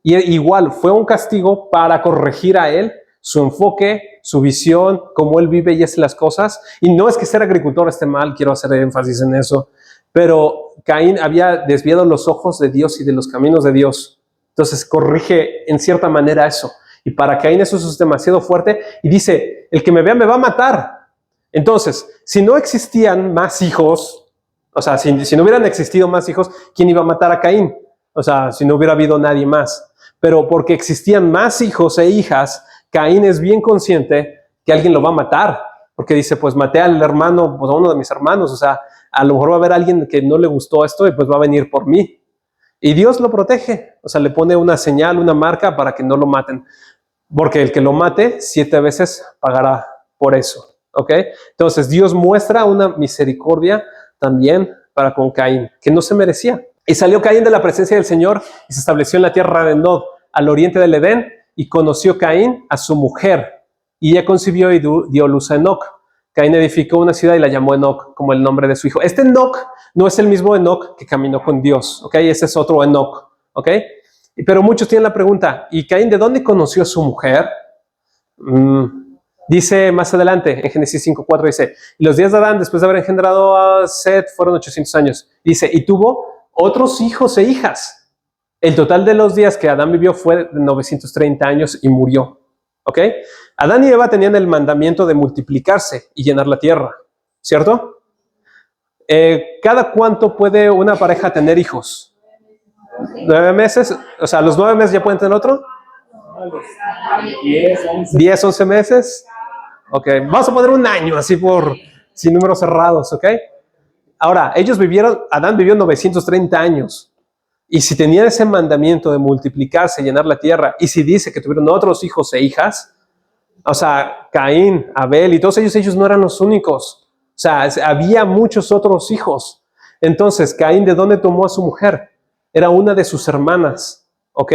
Y igual, fue un castigo para corregir a él su enfoque, su visión, cómo él vive y hace las cosas. Y no es que ser agricultor esté mal, quiero hacer énfasis en eso. Pero Caín había desviado los ojos de Dios y de los caminos de Dios. Entonces corrige en cierta manera eso. Y para Caín eso es demasiado fuerte. Y dice, el que me vea me va a matar. Entonces, si no existían más hijos, o sea, si no hubieran existido más hijos, ¿quién iba a matar a Caín? O sea, si no hubiera habido nadie más. Pero porque existían más hijos e hijas, Caín es bien consciente que alguien lo va a matar. Porque dice, pues maté al hermano, pues a uno de mis hermanos, o sea, a lo mejor va a haber alguien que no le gustó esto y pues va a venir por mí. Y Dios lo protege, o sea, le pone una señal, una marca para que no lo maten. Porque el que lo mate 7 veces pagará por eso, ¿ok? Entonces Dios muestra una misericordia también para con Caín, que no se merecía. Y salió Caín de la presencia del Señor y se estableció en la tierra de Nod, al oriente del Edén, y conoció Caín a su mujer. Y ella concibió y dio luz a Enoc. Caín edificó una ciudad y la llamó Enoc, como el nombre de su hijo. Este Enoc no es el mismo Enoc que caminó con Dios, ¿ok? Ese es otro Enoc, ¿ok? Pero muchos tienen la pregunta, ¿y Caín de dónde conoció a su mujer? Dice más adelante, en Génesis 5:4, dice, y los días de Adán, después de haber engendrado a Set, fueron 800 años. Dice, y tuvo otros hijos e hijas. El total de los días que Adán vivió fue de 930 años y murió. ¿Ok? Adán y Eva tenían el mandamiento de multiplicarse y llenar la tierra, ¿cierto? ¿Cada cuánto puede una pareja tener hijos? 9 meses, o sea, los 9 meses ya pueden tener otro. 10, 11 meses. Ok, vamos a poner un año así sin números cerrados, ok. Ahora, Adán vivió 930 años. Y si tenían ese mandamiento de multiplicarse, llenar la tierra, y si dice que tuvieron otros hijos e hijas, o sea, Caín, Abel y todos ellos no eran los únicos. O sea, había muchos otros hijos. Entonces, Caín, ¿de dónde tomó a su mujer? Era una de sus hermanas, ¿ok?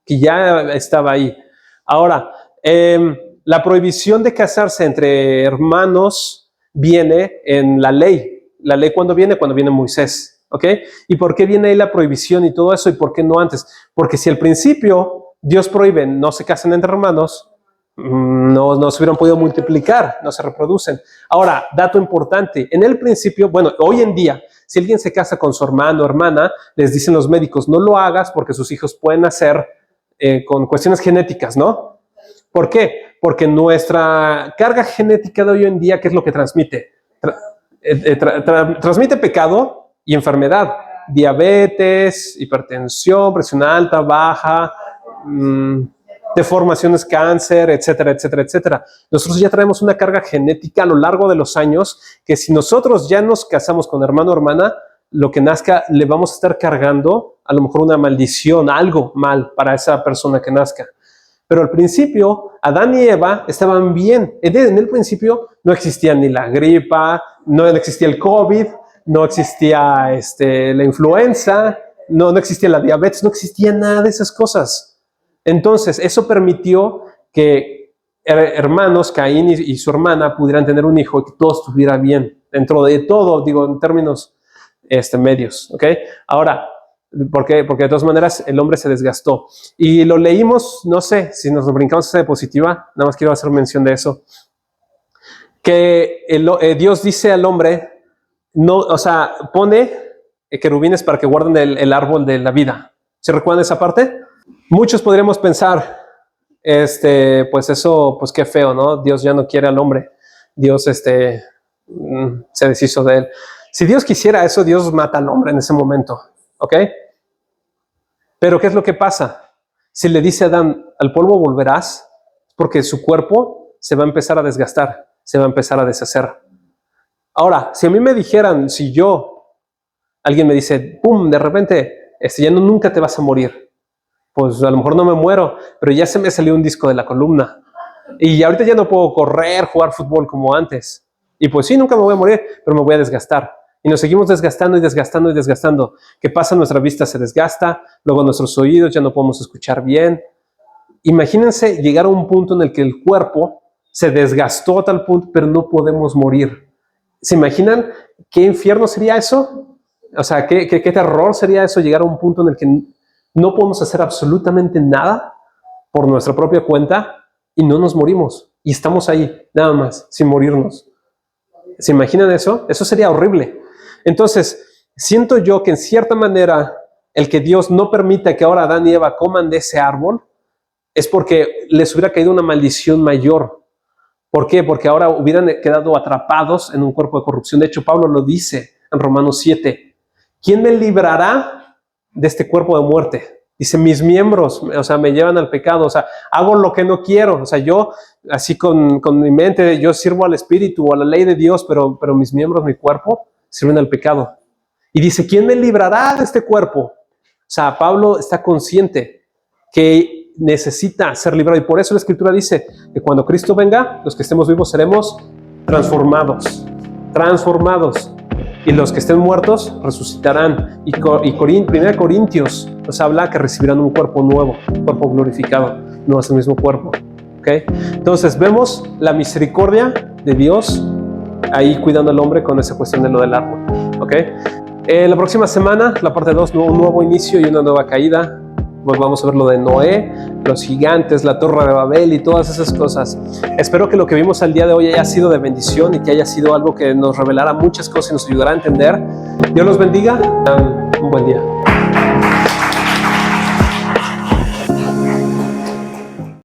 Que ya estaba ahí. Ahora, la prohibición de casarse entre hermanos viene en la ley. La ley, ¿cuándo viene? Cuando viene Moisés. ¿Ok? ¿Y por qué viene ahí la prohibición y todo eso? ¿Y por qué no antes? Porque si al principio Dios prohíbe no se casen entre hermanos, no se hubieran podido multiplicar, no se reproducen. Ahora, dato importante, en el principio, bueno, hoy en día, si alguien se casa con su hermano o hermana, les dicen los médicos, no lo hagas porque sus hijos pueden nacer con cuestiones genéticas, ¿no? ¿Por qué? Porque nuestra carga genética de hoy en día, ¿qué es lo que transmite? Transmite pecado y enfermedad, diabetes, hipertensión, presión alta, baja, deformaciones, cáncer, etcétera, etcétera, etcétera. Nosotros ya traemos una carga genética a lo largo de los años que si nosotros ya nos casamos con hermano o hermana, lo que nazca le vamos a estar cargando a lo mejor una maldición, algo mal para esa persona que nazca. Pero al principio, Adán y Eva estaban bien. En el principio no existía ni la gripa, no existía el COVID, no existía la influenza, no existía la diabetes, no existía nada de esas cosas. Entonces, eso permitió que hermanos, Caín y su hermana, pudieran tener un hijo y que todo estuviera bien. Dentro de todo, digo, en términos medios, ¿ok? Ahora, ¿por qué? Porque de todas maneras el hombre se desgastó. Y lo leímos, no sé, si nos brincamos esa diapositiva, nada más quiero hacer mención de eso. Que Dios dice al hombre, no, o sea, pone querubines para que guarden el árbol de la vida. ¿Se recuerdan esa parte? Muchos podríamos pensar, pues eso, pues qué feo, ¿no? Dios ya no quiere al hombre. Dios, se deshizo de él. Si Dios quisiera eso, Dios mata al hombre en ese momento, ¿ok? Pero ¿qué es lo que pasa? Si le dice a Adán, al polvo volverás, porque su cuerpo se va a empezar a desgastar, se va a empezar a deshacer. Ahora, si a mí me dijeran, alguien me dice, pum, de repente, ya nunca te vas a morir. Pues a lo mejor no me muero, pero ya se me salió un disco de la columna. Y ahorita ya no puedo correr, jugar fútbol como antes. Y pues sí, nunca me voy a morir, pero me voy a desgastar. Y nos seguimos desgastando y desgastando y desgastando. ¿Qué pasa? Nuestra vista se desgasta, luego nuestros oídos ya no podemos escuchar bien. Imagínense llegar a un punto en el que el cuerpo se desgastó a tal punto, pero no podemos morir. ¿Se imaginan qué infierno sería eso? O sea, qué terror sería eso, llegar a un punto en el que no podemos hacer absolutamente nada por nuestra propia cuenta y no nos morimos. Y estamos ahí, nada más, sin morirnos. ¿Se imaginan eso? Eso sería horrible. Entonces, siento yo que en cierta manera el que Dios no permita que ahora Adán y Eva coman de ese árbol es porque les hubiera caído una maldición mayor. ¿Por qué? Porque ahora hubieran quedado atrapados en un cuerpo de corrupción. De hecho, Pablo lo dice en Romanos 7. ¿Quién me librará de este cuerpo de muerte? Dice, mis miembros, o sea, me llevan al pecado. O sea, hago lo que no quiero. O sea, yo, así con mi mente, yo sirvo al Espíritu o a la ley de Dios, pero mis miembros, mi cuerpo, sirven al pecado. Y dice, ¿quién me librará de este cuerpo? O sea, Pablo está consciente que necesita ser librado. Y por eso la Escritura dice que cuando Cristo venga, los que estemos vivos seremos transformados. Y los que estén muertos resucitarán. Y 1 Corintios nos habla que recibirán un cuerpo nuevo, un cuerpo glorificado. No es el mismo cuerpo. ¿Okay? Entonces vemos la misericordia de Dios ahí cuidando al hombre con esa cuestión de lo del árbol. ¿Okay? La próxima semana, la parte 2, un nuevo inicio y una nueva caída. Pues vamos a ver lo de Noé, los gigantes, la Torre de Babel y todas esas cosas. Espero que lo que vimos al día de hoy haya sido de bendición y que haya sido algo que nos revelara muchas cosas y nos ayudará a entender. Dios los bendiga. Un buen día.